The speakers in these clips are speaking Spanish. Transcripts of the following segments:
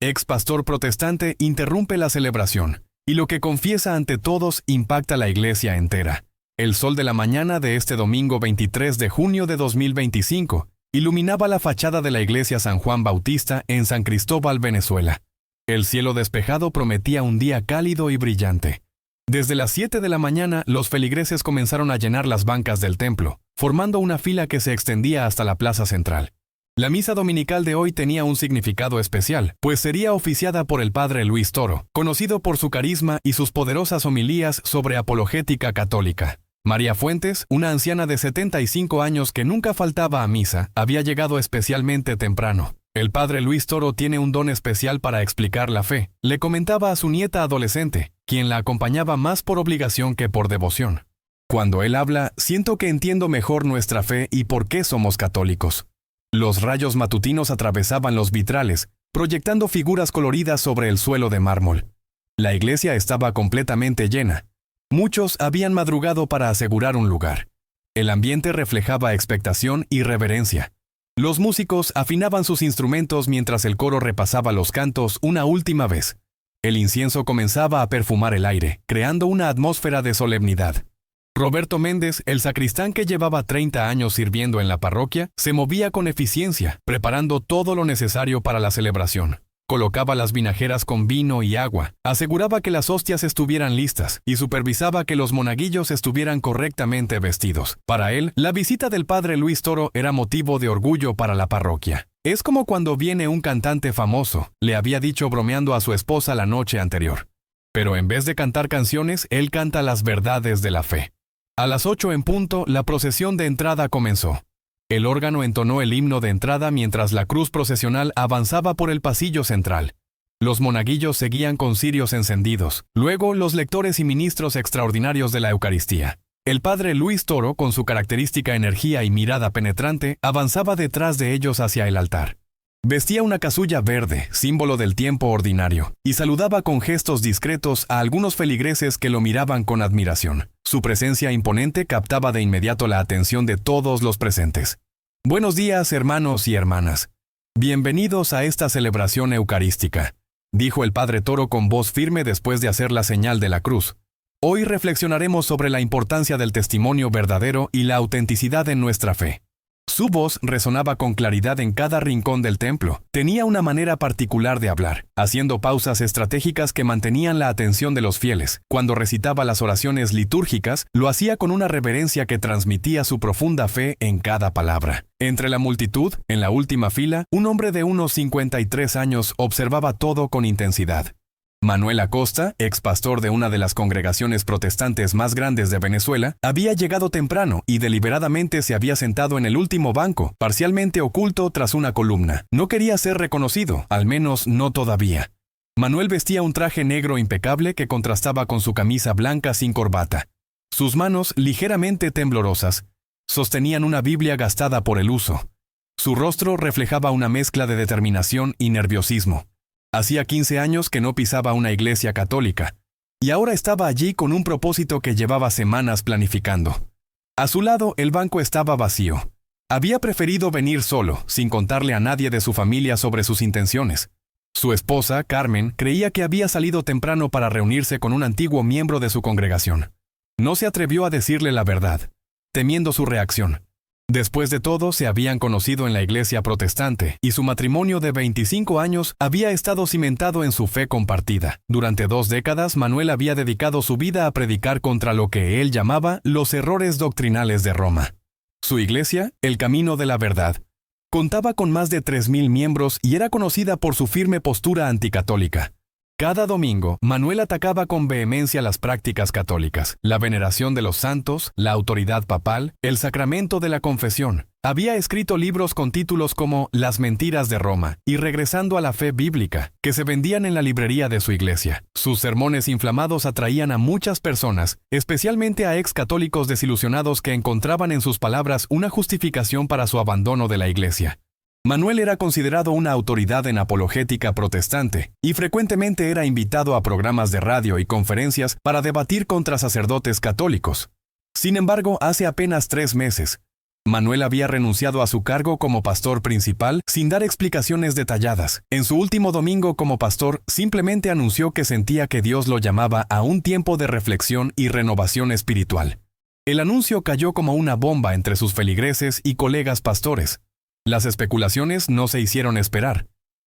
ex pastor protestante, interrumpe la celebración, y lo que confiesa ante todos impacta la iglesia entera. El sol de la mañana de este domingo 23 de junio de 2025 iluminaba la fachada de la iglesia San Juan Bautista en San Cristóbal, Venezuela. El cielo despejado prometía un día cálido y brillante. Desde las 7 de la mañana, los feligreses comenzaron a llenar las bancas del templo, formando una fila que se extendía hasta la plaza central. La misa dominical de hoy tenía un significado especial, pues sería oficiada por el padre Luis Toro, conocido por su carisma y sus poderosas homilías sobre apologética católica. María Fuentes, una anciana de 75 años que nunca faltaba a misa, había llegado especialmente temprano. El padre Luis Toro tiene un don especial para explicar la fe, le comentaba a su nieta adolescente, quien la acompañaba más por obligación que por devoción. Cuando él habla, siento que entiendo mejor nuestra fe y por qué somos católicos. Los rayos matutinos atravesaban los vitrales, proyectando figuras coloridas sobre el suelo de mármol. La iglesia estaba completamente llena. Muchos habían madrugado para asegurar un lugar. El ambiente reflejaba expectación y reverencia. Los músicos afinaban sus instrumentos mientras el coro repasaba los cantos una última vez. El incienso comenzaba a perfumar el aire, creando una atmósfera de solemnidad. Roberto Méndez, el sacristán que llevaba 30 años sirviendo en la parroquia, se movía con eficiencia, preparando todo lo necesario para la celebración. Colocaba las vinajeras con vino y agua, aseguraba que las hostias estuvieran listas y supervisaba que los monaguillos estuvieran correctamente vestidos. Para él, la visita del padre Luis Toro era motivo de orgullo para la parroquia. Es como cuando viene un cantante famoso, le había dicho bromeando a su esposa la noche anterior. Pero en vez de cantar canciones, él canta las verdades de la fe. A las 8 en punto, la procesión de entrada comenzó. El órgano entonó el himno de entrada mientras la cruz procesional avanzaba por el pasillo central. Los monaguillos seguían con cirios encendidos, luego los lectores y ministros extraordinarios de la Eucaristía. El padre Luis Toro, con su característica energía y mirada penetrante, avanzaba detrás de ellos hacia el altar. Vestía una casulla verde, símbolo del tiempo ordinario, y saludaba con gestos discretos a algunos feligreses que lo miraban con admiración. Su presencia imponente captaba de inmediato la atención de todos los presentes. Buenos días, hermanos y hermanas. Bienvenidos a esta celebración eucarística, dijo el padre Toro con voz firme después de hacer la señal de la cruz. Hoy reflexionaremos sobre la importancia del testimonio verdadero y la autenticidad en nuestra fe. Su voz resonaba con claridad en cada rincón del templo. Tenía una manera particular de hablar, haciendo pausas estratégicas que mantenían la atención de los fieles. Cuando recitaba las oraciones litúrgicas, lo hacía con una reverencia que transmitía su profunda fe en cada palabra. Entre la multitud, en la última fila, un hombre de unos 53 años observaba todo con intensidad. Manuel Acosta, ex pastor de una de las congregaciones protestantes más grandes de Venezuela, había llegado temprano y deliberadamente se había sentado en el último banco, parcialmente oculto tras una columna. No quería ser reconocido, al menos no todavía. Manuel vestía un traje negro impecable que contrastaba con su camisa blanca sin corbata. Sus manos, ligeramente temblorosas, sostenían una Biblia gastada por el uso. Su rostro reflejaba una mezcla de determinación y nerviosismo. Hacía 15 años que no pisaba una iglesia católica, y ahora estaba allí con un propósito que llevaba semanas planificando. A su lado, el banco estaba vacío. Había preferido venir solo, sin contarle a nadie de su familia sobre sus intenciones. Su esposa, Carmen, creía que había salido temprano para reunirse con un antiguo miembro de su congregación. No se atrevió a decirle la verdad, temiendo su reacción. Después de todo, se habían conocido en la iglesia protestante, y su matrimonio de 25 años había estado cimentado en su fe compartida. Durante 2 décadas, Manuel había dedicado su vida a predicar contra lo que él llamaba los errores doctrinales de Roma. Su iglesia, el Camino de la Verdad, contaba con más de 3.000 miembros y era conocida por su firme postura anticatólica. Cada domingo, Manuel atacaba con vehemencia las prácticas católicas, la veneración de los santos, la autoridad papal, el sacramento de la confesión. Había escrito libros con títulos como Las mentiras de Roma y Regresando a la fe bíblica, que se vendían en la librería de su iglesia. Sus sermones inflamados atraían a muchas personas, especialmente a ex-católicos desilusionados que encontraban en sus palabras una justificación para su abandono de la iglesia. Manuel era considerado una autoridad en apologética protestante y frecuentemente era invitado a programas de radio y conferencias para debatir contra sacerdotes católicos. Sin embargo, hace apenas 3 meses, Manuel había renunciado a su cargo como pastor principal sin dar explicaciones detalladas. En su último domingo como pastor, simplemente anunció que sentía que Dios lo llamaba a un tiempo de reflexión y renovación espiritual. El anuncio cayó como una bomba entre sus feligreses y colegas pastores. Las especulaciones no se hicieron esperar.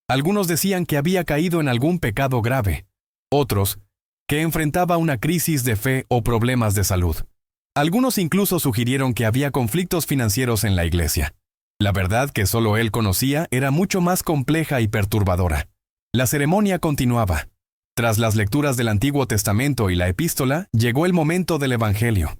Algunos decían que había caído en algún pecado grave. Otros, que enfrentaba una crisis de fe o problemas de salud. Algunos incluso sugirieron que había conflictos financieros en la iglesia. La verdad que solo él conocía era mucho más compleja y perturbadora. La ceremonia continuaba. Tras las lecturas del Antiguo Testamento y la epístola, llegó el momento del Evangelio.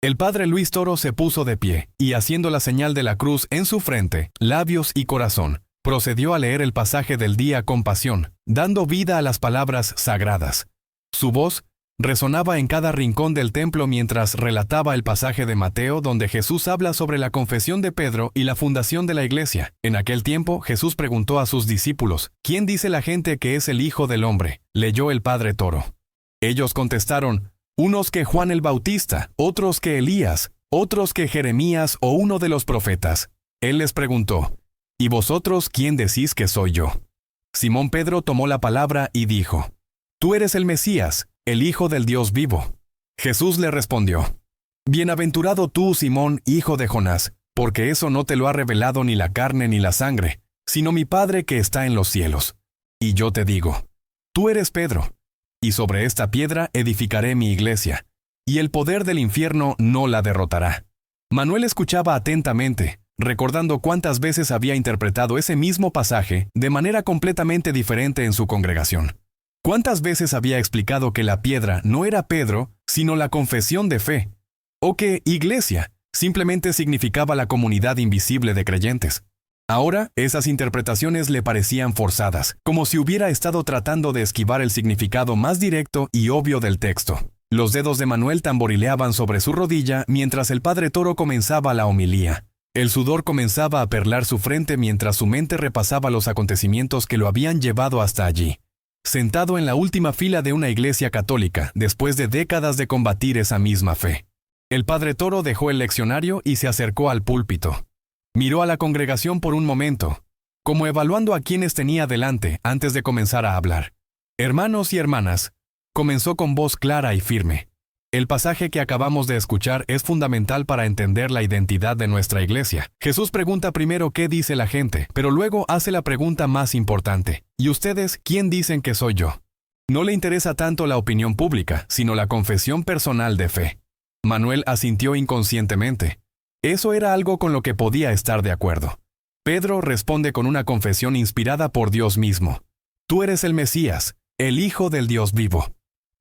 El padre Luis Toro se puso de pie y, haciendo la señal de la cruz en su frente, labios y corazón, procedió a leer el pasaje del día con pasión, dando vida a las palabras sagradas. Su voz resonaba en cada rincón del templo mientras relataba el pasaje de Mateo donde Jesús habla sobre la confesión de Pedro y la fundación de la iglesia. En aquel tiempo, Jesús preguntó a sus discípulos, ¿quién dice la gente que es el Hijo del Hombre? Leyó el padre Toro. Ellos contestaron, unos que Juan el Bautista, otros que Elías, otros que Jeremías o uno de los profetas. Él les preguntó, ¿y vosotros quién decís que soy yo? Simón Pedro tomó la palabra y dijo, Tú eres el Mesías, el Hijo del Dios vivo. Jesús le respondió, Bienaventurado tú, Simón, hijo de Jonás, porque eso no te lo ha revelado ni la carne ni la sangre, sino mi Padre que está en los cielos. Y yo te digo, tú eres Pedro, y sobre esta piedra edificaré mi iglesia, y el poder del infierno no la derrotará. Manuel escuchaba atentamente, recordando cuántas veces había interpretado ese mismo pasaje de manera completamente diferente en su congregación. ¿Cuántas veces había explicado que la piedra no era Pedro, sino la confesión de fe? O que iglesia simplemente significaba la comunidad invisible de creyentes. Ahora, esas interpretaciones le parecían forzadas, como si hubiera estado tratando de esquivar el significado más directo y obvio del texto. Los dedos de Manuel tamborileaban sobre su rodilla mientras el padre Toro comenzaba la homilía. El sudor comenzaba a perlar su frente mientras su mente repasaba los acontecimientos que lo habían llevado hasta allí. Sentado en la última fila de una iglesia católica, después de décadas de combatir esa misma fe. El padre Toro dejó el leccionario y se acercó al púlpito. Miró a la congregación por un momento, como evaluando a quienes tenía delante antes de comenzar a hablar. Hermanos y hermanas, comenzó con voz clara y firme. El pasaje que acabamos de escuchar es fundamental para entender la identidad de nuestra iglesia. Jesús pregunta primero qué dice la gente, pero luego hace la pregunta más importante. ¿Y ustedes quién dicen que soy yo? No le interesa tanto la opinión pública, sino la confesión personal de fe. Manuel asintió inconscientemente. Eso era algo con lo que podía estar de acuerdo. Pedro responde con una confesión inspirada por Dios mismo. Tú eres el Mesías, el Hijo del Dios vivo.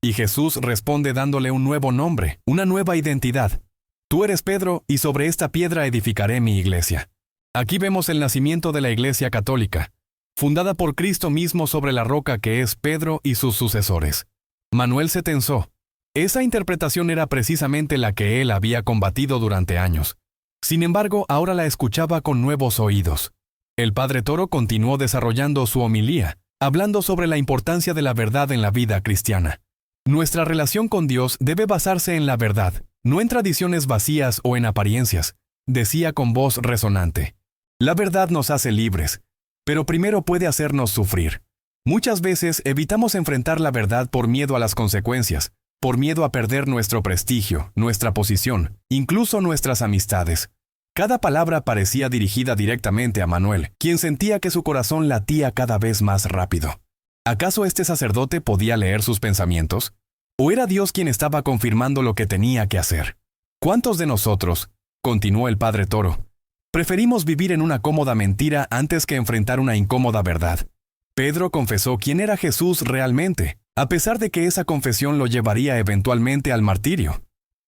Y Jesús responde dándole un nuevo nombre, una nueva identidad. Tú eres Pedro, y sobre esta piedra edificaré mi iglesia. Aquí vemos el nacimiento de la Iglesia Católica, fundada por Cristo mismo sobre la roca que es Pedro y sus sucesores. Manuel se tensó. Esa interpretación era precisamente la que él había combatido durante años. Sin embargo, ahora la escuchaba con nuevos oídos. El padre Toro continuó desarrollando su homilía, hablando sobre la importancia de la verdad en la vida cristiana. Nuestra relación con Dios debe basarse en la verdad, no en tradiciones vacías o en apariencias, decía con voz resonante. La verdad nos hace libres, pero primero puede hacernos sufrir. Muchas veces evitamos enfrentar la verdad por miedo a las consecuencias, por miedo a perder nuestro prestigio, nuestra posición, incluso nuestras amistades. Cada palabra parecía dirigida directamente a Manuel, quien sentía que su corazón latía cada vez más rápido. ¿Acaso este sacerdote podía leer sus pensamientos? ¿O era Dios quien estaba confirmando lo que tenía que hacer? ¿Cuántos de nosotros, continuó el padre Toro, preferimos vivir en una cómoda mentira antes que enfrentar una incómoda verdad? Pedro confesó quién era Jesús realmente, a pesar de que esa confesión lo llevaría eventualmente al martirio.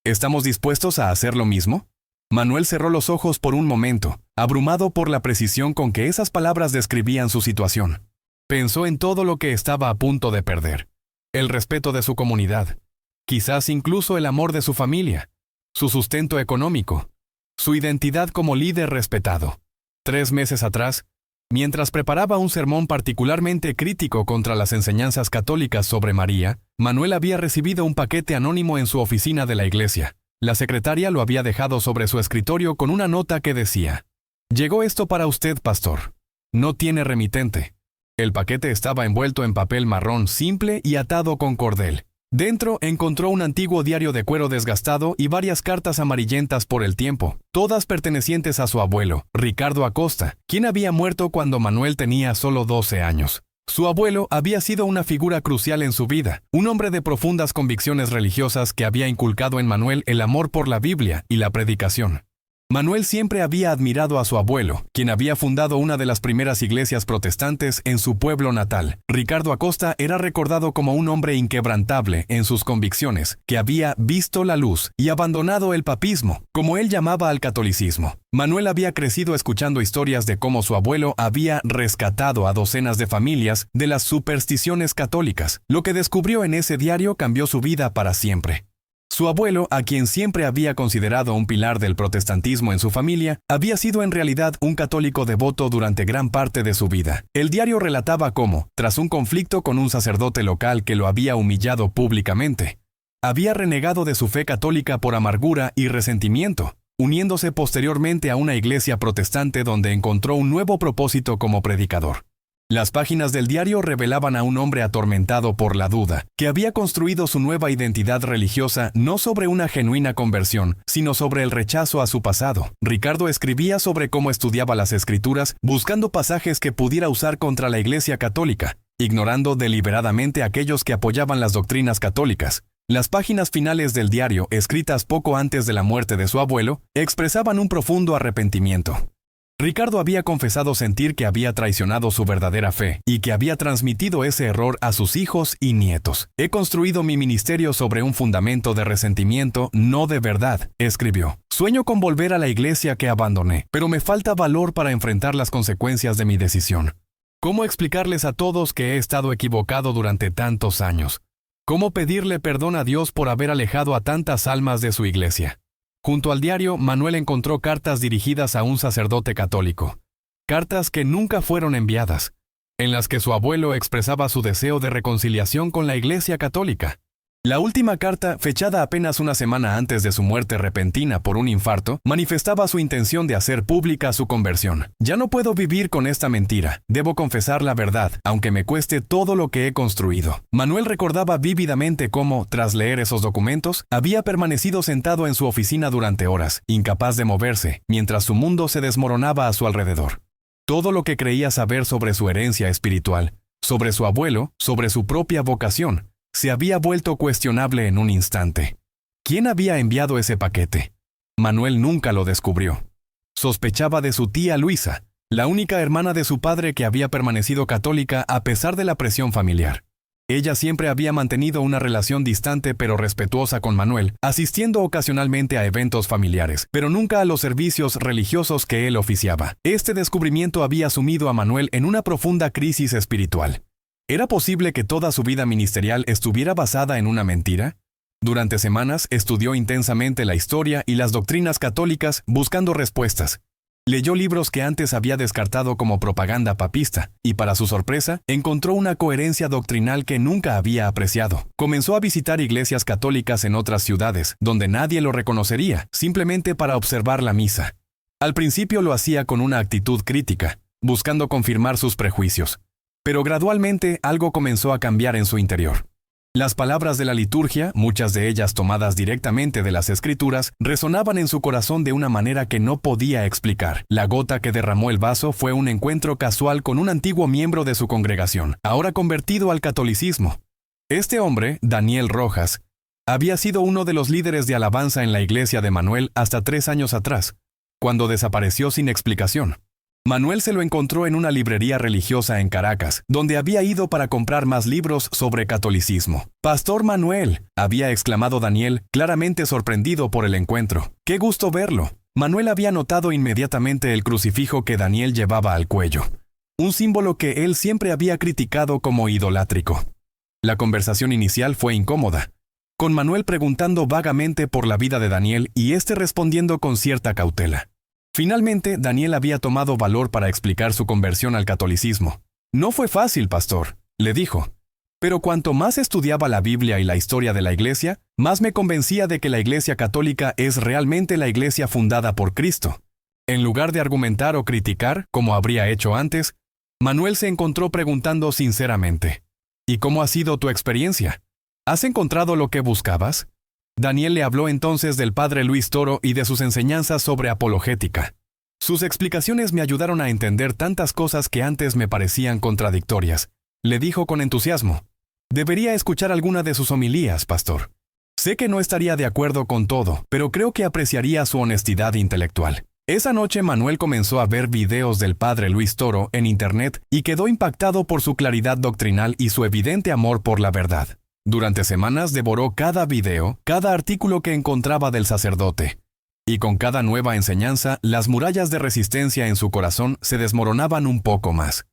¿Estamos dispuestos a hacer lo mismo? Manuel cerró los ojos por un momento, abrumado por la precisión con que esas palabras describían su situación. Pensó en todo lo que estaba a punto de perder. El respeto de su comunidad, quizás incluso el amor de su familia, su sustento económico, su identidad como líder respetado. 3 meses atrás, mientras preparaba un sermón particularmente crítico contra las enseñanzas católicas sobre María, Manuel había recibido un paquete anónimo en su oficina de la iglesia. La secretaria lo había dejado sobre su escritorio con una nota que decía: «Llegó esto para usted, pastor. No tiene remitente». El paquete estaba envuelto en papel marrón simple y atado con cordel. Dentro encontró un antiguo diario de cuero desgastado y varias cartas amarillentas por el tiempo, todas pertenecientes a su abuelo, Ricardo Acosta, quien había muerto cuando Manuel tenía solo 12 años. Su abuelo había sido una figura crucial en su vida, un hombre de profundas convicciones religiosas que había inculcado en Manuel el amor por la Biblia y la predicación. Manuel siempre había admirado a su abuelo, quien había fundado una de las primeras iglesias protestantes en su pueblo natal. Ricardo Acosta era recordado como un hombre inquebrantable en sus convicciones, que había visto la luz y abandonado el papismo, como él llamaba al catolicismo. Manuel había crecido escuchando historias de cómo su abuelo había rescatado a docenas de familias de las supersticiones católicas. Lo que descubrió en ese diario cambió su vida para siempre. Su abuelo, a quien siempre había considerado un pilar del protestantismo en su familia, había sido en realidad un católico devoto durante gran parte de su vida. El diario relataba cómo, tras un conflicto con un sacerdote local que lo había humillado públicamente, había renegado de su fe católica por amargura y resentimiento, uniéndose posteriormente a una iglesia protestante donde encontró un nuevo propósito como predicador. Las páginas del diario revelaban a un hombre atormentado por la duda, que había construido su nueva identidad religiosa no sobre una genuina conversión, sino sobre el rechazo a su pasado. Ricardo escribía sobre cómo estudiaba las Escrituras, buscando pasajes que pudiera usar contra la Iglesia Católica, ignorando deliberadamente a aquellos que apoyaban las doctrinas católicas. Las páginas finales del diario, escritas poco antes de la muerte de su abuelo, expresaban un profundo arrepentimiento. Ricardo había confesado sentir que había traicionado su verdadera fe y que había transmitido ese error a sus hijos y nietos. «He construido mi ministerio sobre un fundamento de resentimiento, no de verdad», escribió. «Sueño con volver a la iglesia que abandoné, pero me falta valor para enfrentar las consecuencias de mi decisión. ¿Cómo explicarles a todos que he estado equivocado durante tantos años? ¿Cómo pedirle perdón a Dios por haber alejado a tantas almas de su iglesia?» Junto al diario, Manuel encontró cartas dirigidas a un sacerdote católico. Cartas que nunca fueron enviadas, en las que su abuelo expresaba su deseo de reconciliación con la Iglesia Católica. La última carta, fechada apenas una semana antes de su muerte repentina por un infarto, manifestaba su intención de hacer pública su conversión. «Ya no puedo vivir con esta mentira. Debo confesar la verdad, aunque me cueste todo lo que he construido». Manuel recordaba vívidamente cómo, tras leer esos documentos, había permanecido sentado en su oficina durante horas, incapaz de moverse, mientras su mundo se desmoronaba a su alrededor. Todo lo que creía saber sobre su herencia espiritual, sobre su abuelo, sobre su propia vocación, se había vuelto cuestionable en un instante. ¿Quién había enviado ese paquete? Manuel nunca lo descubrió. Sospechaba de su tía Luisa, la única hermana de su padre que había permanecido católica a pesar de la presión familiar. Ella siempre había mantenido una relación distante pero respetuosa con Manuel, asistiendo ocasionalmente a eventos familiares, pero nunca a los servicios religiosos que él oficiaba. Este descubrimiento había sumido a Manuel en una profunda crisis espiritual. ¿Era posible que toda su vida ministerial estuviera basada en una mentira? Durante semanas estudió intensamente la historia y las doctrinas católicas buscando respuestas. Leyó libros que antes había descartado como propaganda papista, y para su sorpresa, encontró una coherencia doctrinal que nunca había apreciado. Comenzó a visitar iglesias católicas en otras ciudades, donde nadie lo reconocería, simplemente para observar la misa. Al principio lo hacía con una actitud crítica, buscando confirmar sus prejuicios. Pero gradualmente algo comenzó a cambiar en su interior. Las palabras de la liturgia, muchas de ellas tomadas directamente de las Escrituras, resonaban en su corazón de una manera que no podía explicar. La gota que derramó el vaso fue un encuentro casual con un antiguo miembro de su congregación, ahora convertido al catolicismo. Este hombre, Daniel Rojas, había sido uno de los líderes de alabanza en la iglesia de Manuel hasta 3 años atrás, cuando desapareció sin explicación. Manuel se lo encontró en una librería religiosa en Caracas, donde había ido para comprar más libros sobre catolicismo. «Pastor Manuel», había exclamado Daniel, claramente sorprendido por el encuentro. «¡Qué gusto verlo!». Manuel había notado inmediatamente el crucifijo que Daniel llevaba al cuello, un símbolo que él siempre había criticado como idolátrico. La conversación inicial fue incómoda, con Manuel preguntando vagamente por la vida de Daniel y éste respondiendo con cierta cautela. Finalmente, Daniel había tomado valor para explicar su conversión al catolicismo. «No fue fácil, pastor», le dijo. Pero cuanto más estudiaba la Biblia y la historia de la Iglesia, más me convencía de que la Iglesia católica es realmente la Iglesia fundada por Cristo. En lugar de argumentar o criticar, como habría hecho antes, Manuel se encontró preguntando sinceramente: ¿y cómo ha sido tu experiencia? ¿Has encontrado lo que buscabas? Daniel le habló entonces del padre Luis Toro y de sus enseñanzas sobre apologética. Sus explicaciones me ayudaron a entender tantas cosas que antes me parecían contradictorias. Le dijo con entusiasmo: debería escuchar alguna de sus homilías, pastor. Sé que no estaría de acuerdo con todo, pero creo que apreciaría su honestidad intelectual. Esa noche Manuel comenzó a ver videos del padre Luis Toro en internet y quedó impactado por su claridad doctrinal y su evidente amor por la verdad. Durante semanas devoró cada video, cada artículo que encontraba del sacerdote. Y con cada nueva enseñanza, las murallas de resistencia en su corazón se desmoronaban un poco más.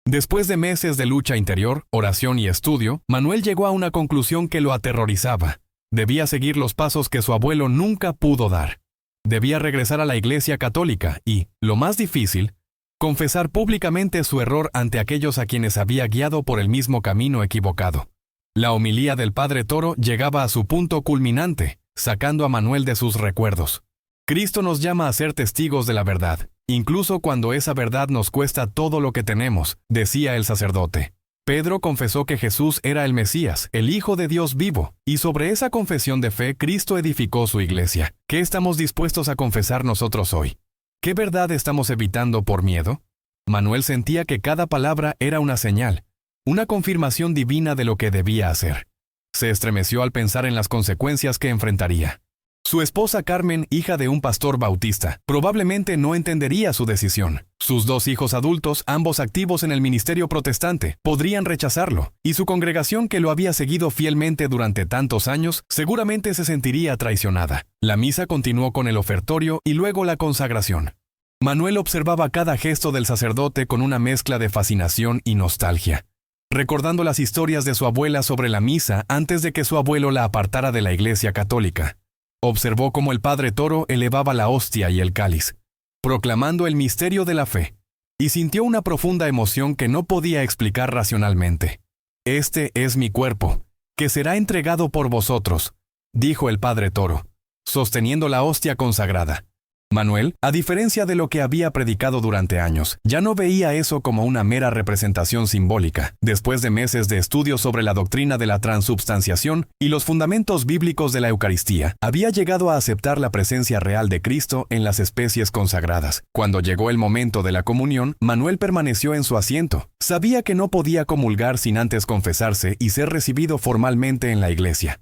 Después de meses de lucha interior, oración y estudio, Manuel llegó a una conclusión que lo aterrorizaba. Debía seguir los pasos que su abuelo nunca pudo dar. Debía regresar a la Iglesia católica y, lo más difícil, confesar públicamente su error ante aquellos a quienes había guiado por el mismo camino equivocado. La homilía del padre Toro llegaba a su punto culminante, sacando a Manuel de sus recuerdos. Cristo nos llama a ser testigos de la verdad, incluso cuando esa verdad nos cuesta todo lo que tenemos, decía el sacerdote. Pedro confesó que Jesús era el Mesías, el Hijo de Dios vivo, y sobre esa confesión de fe Cristo edificó su iglesia. ¿Qué estamos dispuestos a confesar nosotros hoy? ¿Qué verdad estamos evitando por miedo? Manuel sentía que cada palabra era una señal, una confirmación divina de lo que debía hacer. Se estremeció al pensar en las consecuencias que enfrentaría. Su esposa Carmen, hija de un pastor bautista, probablemente no entendería su decisión. Sus 2 hijos adultos, ambos activos en el ministerio protestante, podrían rechazarlo, y su congregación, que lo había seguido fielmente durante tantos años, seguramente se sentiría traicionada. La misa continuó con el ofertorio y luego la consagración. Manuel observaba cada gesto del sacerdote con una mezcla de fascinación y nostalgia, recordando las historias de su abuela sobre la misa antes de que su abuelo la apartara de la Iglesia católica. Observó cómo el padre Toro elevaba la hostia y el cáliz, proclamando el misterio de la fe, y sintió una profunda emoción que no podía explicar racionalmente. «Este es mi cuerpo, que será entregado por vosotros», dijo el padre Toro, sosteniendo la hostia consagrada. Manuel, a diferencia de lo que había predicado durante años, ya no veía eso como una mera representación simbólica. Después de meses de estudio sobre la doctrina de la transubstanciación y los fundamentos bíblicos de la Eucaristía, había llegado a aceptar la presencia real de Cristo en las especies consagradas. Cuando llegó el momento de la comunión, Manuel permaneció en su asiento. Sabía que no podía comulgar sin antes confesarse y ser recibido formalmente en la iglesia.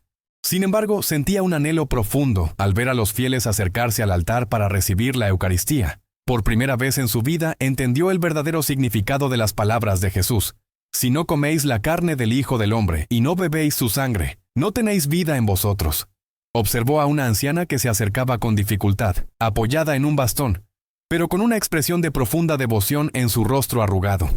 Sin embargo, sentía un anhelo profundo al ver a los fieles acercarse al altar para recibir la Eucaristía. Por primera vez en su vida entendió el verdadero significado de las palabras de Jesús: «Si no coméis la carne del Hijo del Hombre y no bebéis su sangre, no tenéis vida en vosotros». Observó a una anciana que se acercaba con dificultad, apoyada en un bastón, pero con una expresión de profunda devoción en su rostro arrugado.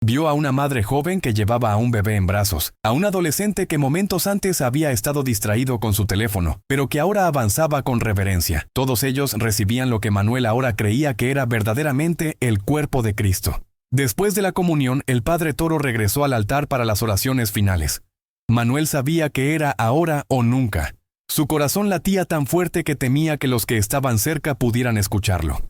Vio a una madre joven que llevaba a un bebé en brazos, a un adolescente que momentos antes había estado distraído con su teléfono, pero que ahora avanzaba con reverencia. Todos ellos recibían lo que Manuel ahora creía que era verdaderamente el cuerpo de Cristo. Después de la comunión, el padre Toro regresó al altar para las oraciones finales. Manuel sabía que era ahora o nunca. Su corazón latía tan fuerte que temía que los que estaban cerca pudieran escucharlo.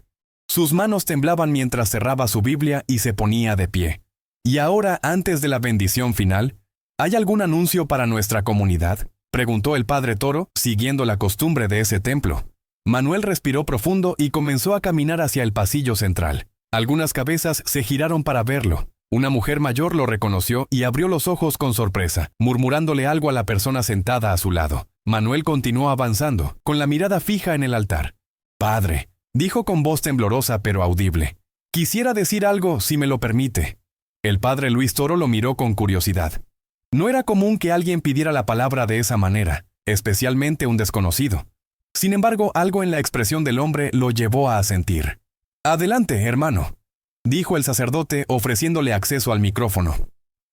Sus manos temblaban mientras cerraba su Biblia y se ponía de pie. «Y ahora, antes de la bendición final, ¿hay algún anuncio para nuestra comunidad?», preguntó el padre Toro, siguiendo la costumbre de ese templo. Manuel respiró profundo y comenzó a caminar hacia el pasillo central. Algunas cabezas se giraron para verlo. Una mujer mayor lo reconoció y abrió los ojos con sorpresa, murmurándole algo a la persona sentada a su lado. Manuel continuó avanzando, con la mirada fija en el altar. «Padre», dijo con voz temblorosa pero audible, «quisiera decir algo si me lo permite». El padre Luis Toro lo miró con curiosidad. No era común que alguien pidiera la palabra de esa manera, especialmente un desconocido. Sin embargo, algo en la expresión del hombre lo llevó a asentir. «Adelante, hermano», dijo el sacerdote, ofreciéndole acceso al micrófono.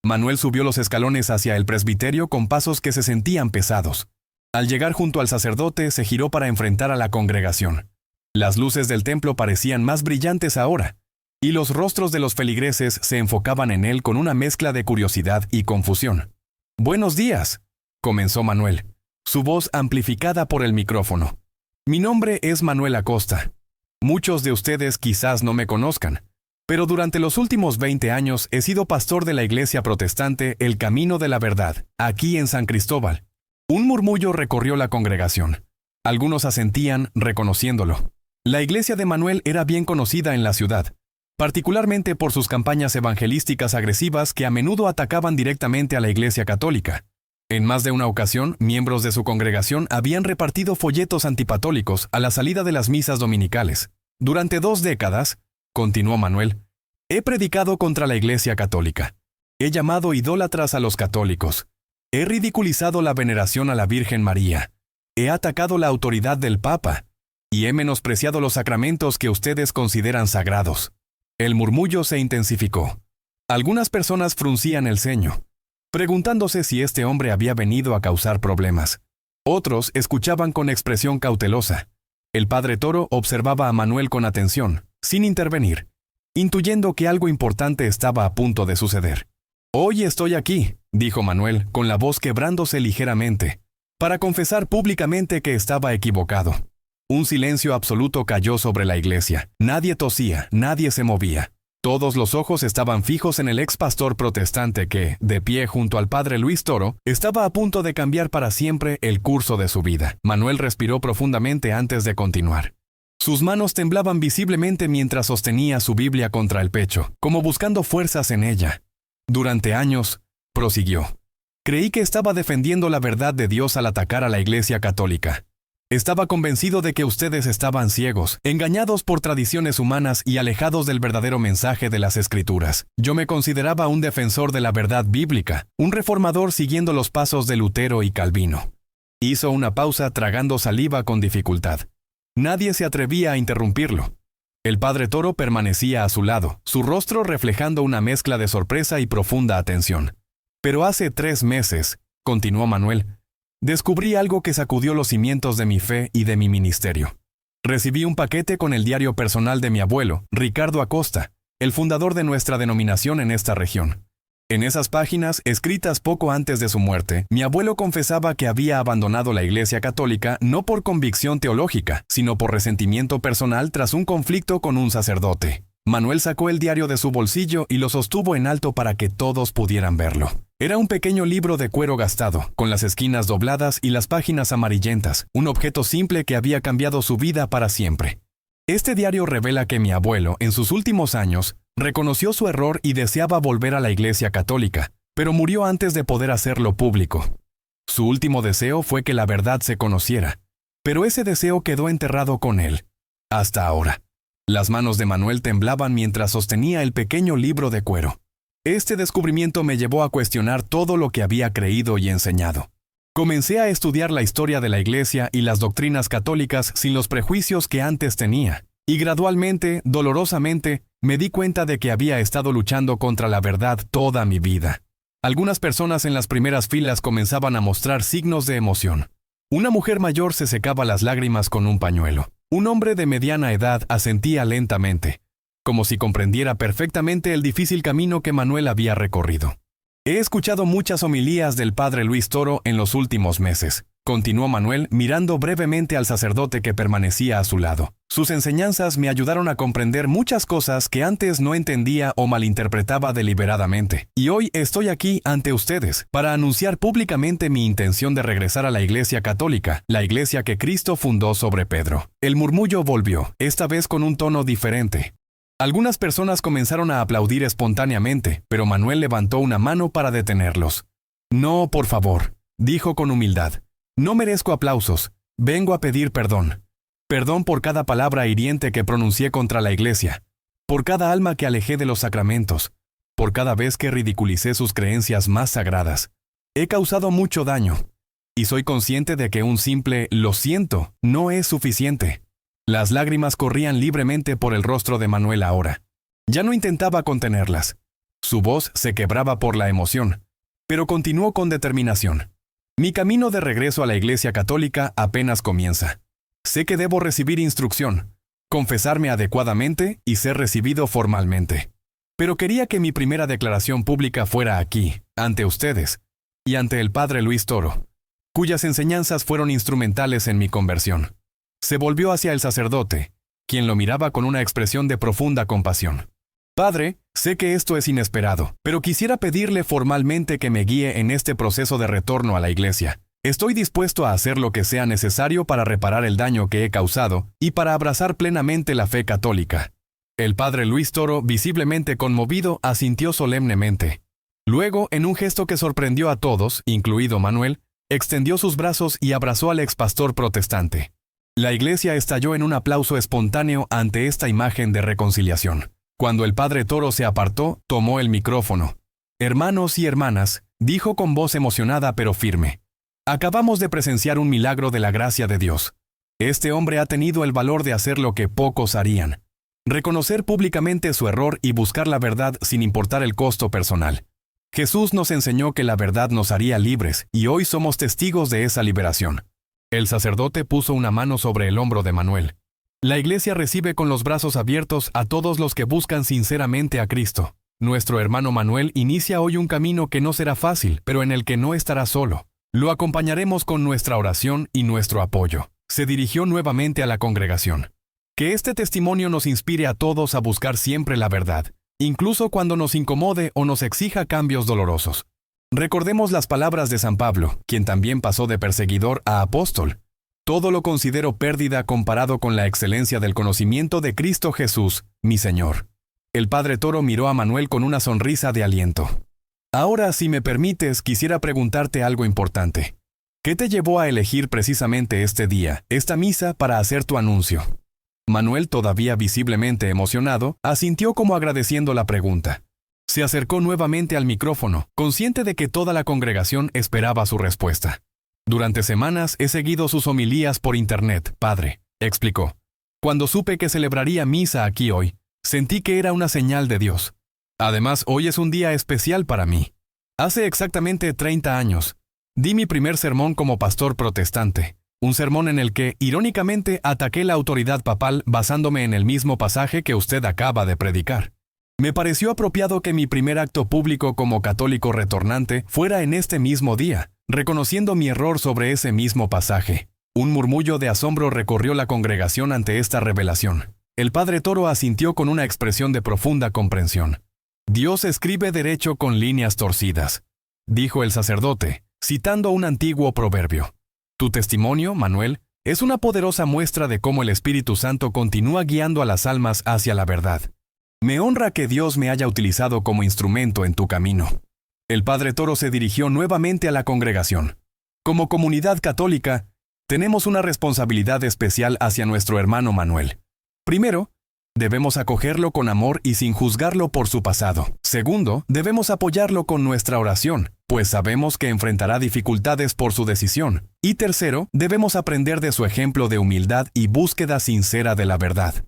Manuel subió los escalones hacia el presbiterio con pasos que se sentían pesados. Al llegar junto al sacerdote, se giró para enfrentar a la congregación. Las luces del templo parecían más brillantes ahora, y los rostros de los feligreses se enfocaban en él con una mezcla de curiosidad y confusión. Buenos días, comenzó Manuel, su voz amplificada por el micrófono. Mi nombre es Manuel Acosta. Muchos de ustedes quizás no me conozcan, pero durante los últimos 20 años he sido pastor de la iglesia protestante El Camino de la Verdad, aquí en San Cristóbal. Un murmullo recorrió la congregación. Algunos asentían, reconociéndolo. La iglesia de Manuel era bien conocida en la ciudad, particularmente por sus campañas evangelísticas agresivas que a menudo atacaban directamente a la iglesia católica. En más de una ocasión, miembros de su congregación habían repartido folletos antipatólicos a la salida de las misas dominicales. Durante 2 décadas, continuó Manuel, he predicado contra la iglesia católica. He llamado idólatras a los católicos. He ridiculizado la veneración a la Virgen María. He atacado la autoridad del Papa. Y he menospreciado los sacramentos que ustedes consideran sagrados. El murmullo se intensificó. Algunas personas fruncían el ceño, preguntándose si este hombre había venido a causar problemas. Otros escuchaban con expresión cautelosa. El padre Toro observaba a Manuel con atención, sin intervenir, intuyendo que algo importante estaba a punto de suceder. Hoy estoy aquí, dijo Manuel, con la voz quebrándose ligeramente, para confesar públicamente que estaba equivocado. Un silencio absoluto cayó sobre la iglesia. Nadie tosía, nadie se movía. Todos los ojos estaban fijos en el ex pastor protestante que, de pie junto al padre Luis Toro, estaba a punto de cambiar para siempre el curso de su vida. Manuel respiró profundamente antes de continuar. Sus manos temblaban visiblemente mientras sostenía su Biblia contra el pecho, como buscando fuerzas en ella. Durante años, prosiguió, creí que estaba defendiendo la verdad de Dios al atacar a la iglesia católica. Estaba convencido de que ustedes estaban ciegos, engañados por tradiciones humanas y alejados del verdadero mensaje de las Escrituras. Yo me consideraba un defensor de la verdad bíblica, un reformador siguiendo los pasos de Lutero y Calvino. Hizo una pausa tragando saliva con dificultad. Nadie se atrevía a interrumpirlo. El padre Toro permanecía a su lado, su rostro reflejando una mezcla de sorpresa y profunda atención. Pero hace 3 meses, continuó Manuel, descubrí algo que sacudió los cimientos de mi fe y de mi ministerio. Recibí un paquete con el diario personal de mi abuelo, Ricardo Acosta, el fundador de nuestra denominación en esta región. En esas páginas, escritas poco antes de su muerte, mi abuelo confesaba que había abandonado la Iglesia Católica no por convicción teológica, sino por resentimiento personal tras un conflicto con un sacerdote. Manuel sacó el diario de su bolsillo y lo sostuvo en alto para que todos pudieran verlo. Era un pequeño libro de cuero gastado, con las esquinas dobladas y las páginas amarillentas, un objeto simple que había cambiado su vida para siempre. Este diario revela que mi abuelo, en sus últimos años, reconoció su error y deseaba volver a la Iglesia Católica, pero murió antes de poder hacerlo público. Su último deseo fue que la verdad se conociera, pero ese deseo quedó enterrado con él, hasta ahora. Las manos de Manuel temblaban mientras sostenía el pequeño libro de cuero. Este descubrimiento me llevó a cuestionar todo lo que había creído y enseñado. Comencé a estudiar la historia de la Iglesia y las doctrinas católicas sin los prejuicios que antes tenía, y gradualmente, dolorosamente, me di cuenta de que había estado luchando contra la verdad toda mi vida. Algunas personas en las primeras filas comenzaban a mostrar signos de emoción. Una mujer mayor se secaba las lágrimas con un pañuelo. Un hombre de mediana edad asentía lentamente, como si comprendiera perfectamente el difícil camino que Manuel había recorrido. He escuchado muchas homilías del padre Luis Toro en los últimos meses, continuó Manuel mirando brevemente al sacerdote que permanecía a su lado. Sus enseñanzas me ayudaron a comprender muchas cosas que antes no entendía o malinterpretaba deliberadamente. Y hoy estoy aquí ante ustedes para anunciar públicamente mi intención de regresar a la Iglesia Católica, la iglesia que Cristo fundó sobre Pedro. El murmullo volvió, esta vez con un tono diferente. Algunas personas comenzaron a aplaudir espontáneamente, pero Manuel levantó una mano para detenerlos. No, por favor, dijo con humildad. No merezco aplausos. Vengo a pedir perdón. Perdón por cada palabra hiriente que pronuncié contra la Iglesia, por cada alma que alejé de los sacramentos, por cada vez que ridiculicé sus creencias más sagradas. He causado mucho daño, y soy consciente de que un simple «lo siento» no es suficiente. Las lágrimas corrían libremente por el rostro de Manuel ahora. Ya no intentaba contenerlas. Su voz se quebraba por la emoción, pero continuó con determinación. Mi camino de regreso a la Iglesia Católica apenas comienza. Sé que debo recibir instrucción, confesarme adecuadamente y ser recibido formalmente. Pero quería que mi primera declaración pública fuera aquí, ante ustedes, y ante el padre Luis Toro, cuyas enseñanzas fueron instrumentales en mi conversión. Se volvió hacia el sacerdote, quien lo miraba con una expresión de profunda compasión. Padre, sé que esto es inesperado, pero quisiera pedirle formalmente que me guíe en este proceso de retorno a la iglesia. Estoy dispuesto a hacer lo que sea necesario para reparar el daño que he causado y para abrazar plenamente la fe católica. El padre Luis Toro, visiblemente conmovido, asintió solemnemente. Luego, en un gesto que sorprendió a todos, incluido Manuel, extendió sus brazos y abrazó al expastor protestante. La iglesia estalló en un aplauso espontáneo ante esta imagen de reconciliación. Cuando el padre Toro se apartó, tomó el micrófono. Hermanos y hermanas, dijo con voz emocionada pero firme. Acabamos de presenciar un milagro de la gracia de Dios. Este hombre ha tenido el valor de hacer lo que pocos harían. Reconocer públicamente su error y buscar la verdad sin importar el costo personal. Jesús nos enseñó que la verdad nos haría libres y hoy somos testigos de esa liberación. El sacerdote puso una mano sobre el hombro de Manuel. La iglesia recibe con los brazos abiertos a todos los que buscan sinceramente a Cristo. Nuestro hermano Manuel inicia hoy un camino que no será fácil, pero en el que no estará solo. Lo acompañaremos con nuestra oración y nuestro apoyo. Se dirigió nuevamente a la congregación. Que este testimonio nos inspire a todos a buscar siempre la verdad, incluso cuando nos incomode o nos exija cambios dolorosos. Recordemos las palabras de San Pablo, quien también pasó de perseguidor a apóstol. Todo lo considero pérdida comparado con la excelencia del conocimiento de Cristo Jesús, mi Señor. El padre Toro miró a Manuel con una sonrisa de aliento. Ahora, si me permites, quisiera preguntarte algo importante. ¿Qué te llevó a elegir precisamente este día, esta misa, para hacer tu anuncio? Manuel, todavía visiblemente emocionado, asintió como agradeciendo la pregunta. Se acercó nuevamente al micrófono, consciente de que toda la congregación esperaba su respuesta. Durante semanas he seguido sus homilías por internet, padre, explicó. Cuando supe que celebraría misa aquí hoy, sentí que era una señal de Dios. Además, hoy es un día especial para mí. Hace exactamente 30 años, di mi primer sermón como pastor protestante, un sermón en el que, irónicamente, ataqué la autoridad papal basándome en el mismo pasaje que usted acaba de predicar. Me pareció apropiado que mi primer acto público como católico retornante fuera en este mismo día, reconociendo mi error sobre ese mismo pasaje. Un murmullo de asombro recorrió la congregación ante esta revelación. El padre Toro asintió con una expresión de profunda comprensión. Dios escribe derecho con líneas torcidas, dijo el sacerdote, citando un antiguo proverbio. Tu testimonio, Manuel, es una poderosa muestra de cómo el Espíritu Santo continúa guiando a las almas hacia la verdad. Me honra que Dios me haya utilizado como instrumento en tu camino. El padre Toro se dirigió nuevamente a la congregación. Como comunidad católica, tenemos una responsabilidad especial hacia nuestro hermano Manuel. Primero, debemos acogerlo con amor y sin juzgarlo por su pasado. Segundo, debemos apoyarlo con nuestra oración, pues sabemos que enfrentará dificultades por su decisión. Y tercero, debemos aprender de su ejemplo de humildad y búsqueda sincera de la verdad.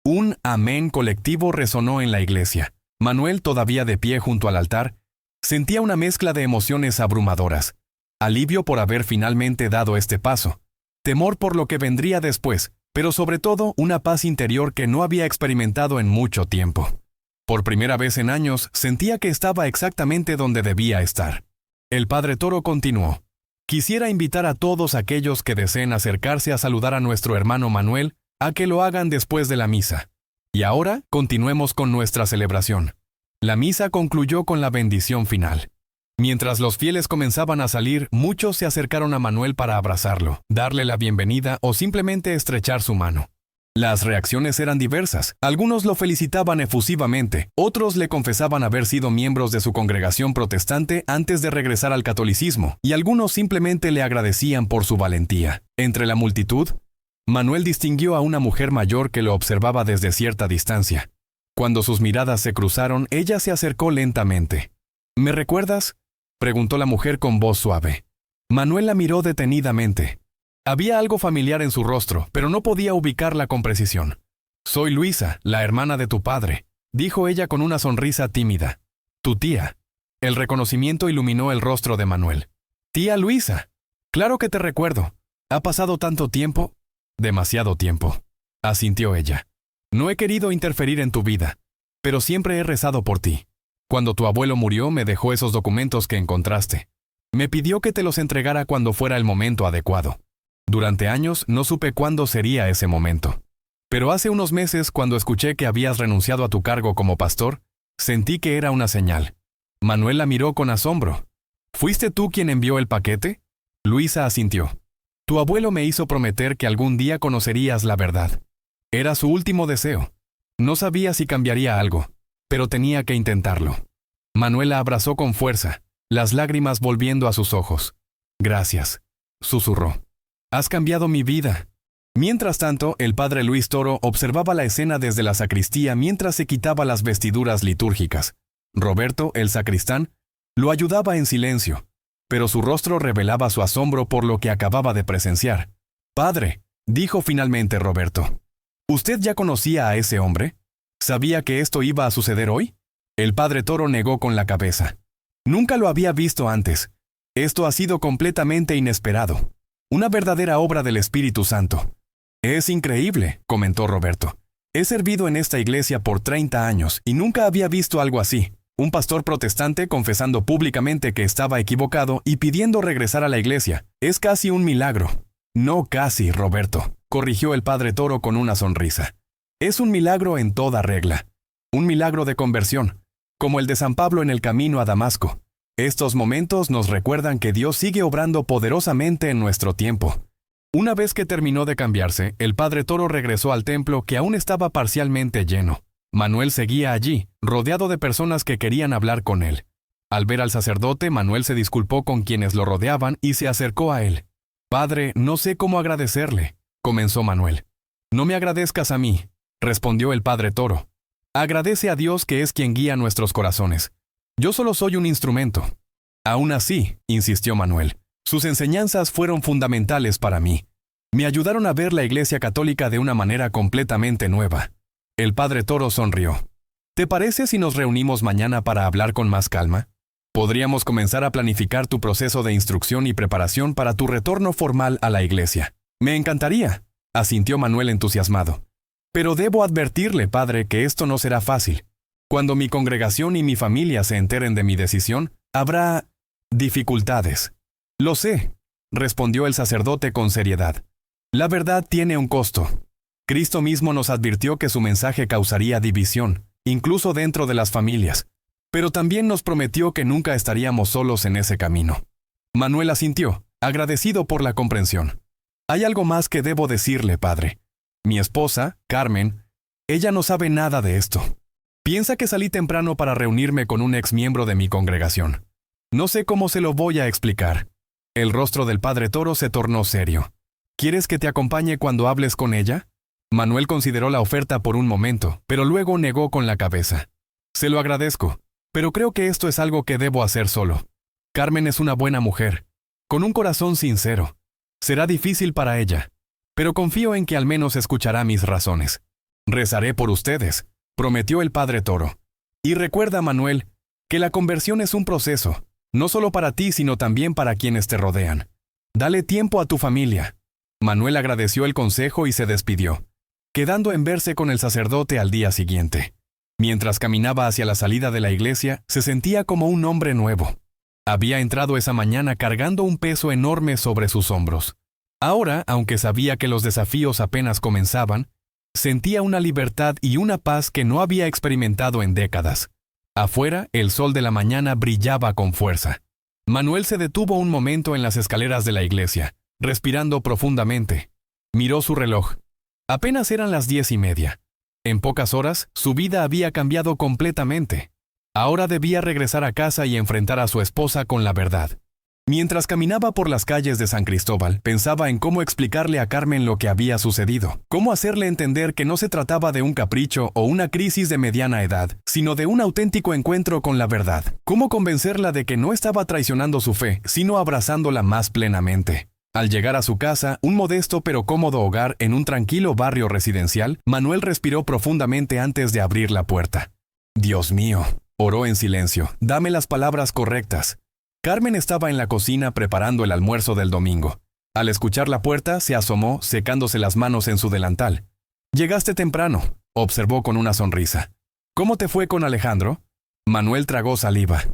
Un amén colectivo resonó en la iglesia. Manuel, todavía de pie junto al altar, sentía una mezcla de emociones abrumadoras. Alivio por haber finalmente dado este paso. Temor por lo que vendría después, pero sobre todo una paz interior que no había experimentado en mucho tiempo. Por primera vez en años, sentía que estaba exactamente donde debía estar. El padre Toro continuó. Quisiera invitar a todos aquellos que deseen acercarse a saludar a nuestro hermano Manuel a que lo hagan después de la misa. Y ahora, continuemos con nuestra celebración. La misa concluyó con la bendición final. Mientras los fieles comenzaban a salir, muchos se acercaron a Manuel para abrazarlo, darle la bienvenida o simplemente estrechar su mano. Las reacciones eran diversas. Algunos lo felicitaban efusivamente, otros le confesaban haber sido miembros de su congregación protestante antes de regresar al catolicismo, y algunos simplemente le agradecían por su valentía. Entre la multitud, Manuel distinguió a una mujer mayor que lo observaba desde cierta distancia. Cuando sus miradas se cruzaron, ella se acercó lentamente. ¿Me recuerdas?, preguntó la mujer con voz suave. Manuel la miró detenidamente. Había algo familiar en su rostro, pero no podía ubicarla con precisión. «Soy Luisa, la hermana de tu padre», dijo ella con una sonrisa tímida. «Tu tía». El reconocimiento iluminó el rostro de Manuel. «Tía Luisa. Claro que te recuerdo. ¿Ha pasado tanto tiempo?» «Demasiado tiempo», asintió ella. «No he querido interferir en tu vida, pero siempre he rezado por ti. Cuando tu abuelo murió, me dejó esos documentos que encontraste. Me pidió que te los entregara cuando fuera el momento adecuado. Durante años no supe cuándo sería ese momento. Pero hace unos meses, cuando escuché que habías renunciado a tu cargo como pastor, sentí que era una señal. Manuel la miró con asombro. ¿Fuiste tú quien envió el paquete? Luisa asintió. Tu abuelo me hizo prometer que algún día conocerías la verdad. Era su último deseo. No sabía si cambiaría algo, pero tenía que intentarlo. Manuel la abrazó con fuerza, las lágrimas volviendo a sus ojos. Gracias, susurró. Has cambiado mi vida. Mientras tanto, el padre Luis Toro observaba la escena desde la sacristía mientras se quitaba las vestiduras litúrgicas. Roberto, el sacristán, lo ayudaba en silencio, pero su rostro revelaba su asombro por lo que acababa de presenciar. Padre, dijo finalmente Roberto. ¿Usted ya conocía a ese hombre? ¿Sabía que esto iba a suceder hoy? El padre Toro negó con la cabeza. Nunca lo había visto antes. Esto ha sido completamente inesperado. Una verdadera obra del Espíritu Santo. Es increíble, comentó Roberto. He servido en esta iglesia por 30 años y nunca había visto algo así. Un pastor protestante confesando públicamente que estaba equivocado y pidiendo regresar a la iglesia. Es casi un milagro. No casi, Roberto, corrigió el padre Toro con una sonrisa. Es un milagro en toda regla. Un milagro de conversión, como el de San Pablo en el camino a Damasco. Estos momentos nos recuerdan que Dios sigue obrando poderosamente en nuestro tiempo. Una vez que terminó de cambiarse, el padre Toro regresó al templo que aún estaba parcialmente lleno. Manuel seguía allí, rodeado de personas que querían hablar con él. Al ver al sacerdote, Manuel se disculpó con quienes lo rodeaban y se acercó a él. Padre, no sé cómo agradecerle, comenzó Manuel. No me agradezcas a mí, respondió el padre Toro. Agradece a Dios que es quien guía nuestros corazones. Yo solo soy un instrumento. Aún así, insistió Manuel, sus enseñanzas fueron fundamentales para mí. Me ayudaron a ver la Iglesia Católica de una manera completamente nueva. El padre Toro sonrió. ¿Te parece si nos reunimos mañana para hablar con más calma? Podríamos comenzar a planificar tu proceso de instrucción y preparación para tu retorno formal a la iglesia. Me encantaría, asintió Manuel entusiasmado. Pero debo advertirle, padre, que esto no será fácil. Cuando mi congregación y mi familia se enteren de mi decisión, habrá dificultades. Lo sé, respondió el sacerdote con seriedad. La verdad tiene un costo. Cristo mismo nos advirtió que su mensaje causaría división, incluso dentro de las familias. Pero también nos prometió que nunca estaríamos solos en ese camino. Manuel asintió, agradecido por la comprensión. Hay algo más que debo decirle, padre. Mi esposa, Carmen, ella no sabe nada de esto. Piensa que salí temprano para reunirme con un ex miembro de mi congregación. No sé cómo se lo voy a explicar. El rostro del padre Toro se tornó serio. ¿Quieres que te acompañe cuando hables con ella? Manuel consideró la oferta por un momento, pero luego negó con la cabeza. Se lo agradezco, pero creo que esto es algo que debo hacer solo. Carmen es una buena mujer, con un corazón sincero. Será difícil para ella, pero confío en que al menos escuchará mis razones. Rezaré por ustedes, prometió el padre Toro. Y recuerda, Manuel, que la conversión es un proceso, no solo para ti, sino también para quienes te rodean. Dale tiempo a tu familia. Manuel agradeció el consejo y se despidió, quedando en verse con el sacerdote al día siguiente. Mientras caminaba hacia la salida de la iglesia, se sentía como un hombre nuevo. Había entrado esa mañana cargando un peso enorme sobre sus hombros. Ahora, aunque sabía que los desafíos apenas comenzaban, sentía una libertad y una paz que no había experimentado en décadas. Afuera, el sol de la mañana brillaba con fuerza. Manuel se detuvo un momento en las escaleras de la iglesia, respirando profundamente. Miró su reloj. Apenas eran las 10:30. En pocas horas, su vida había cambiado completamente. Ahora debía regresar a casa y enfrentar a su esposa con la verdad. Mientras caminaba por las calles de San Cristóbal, pensaba en cómo explicarle a Carmen lo que había sucedido, cómo hacerle entender que no se trataba de un capricho o una crisis de mediana edad, sino de un auténtico encuentro con la verdad, cómo convencerla de que no estaba traicionando su fe, sino abrazándola más plenamente. Al llegar a su casa, un modesto pero cómodo hogar en un tranquilo barrio residencial, Manuel respiró profundamente antes de abrir la puerta. Dios mío, oró en silencio, dame las palabras correctas. Carmen estaba en la cocina preparando el almuerzo del domingo. Al escuchar la puerta, se asomó, secándose las manos en su delantal. «Llegaste temprano», observó con una sonrisa. «¿Cómo te fue con Alejandro?» Manuel tragó saliva.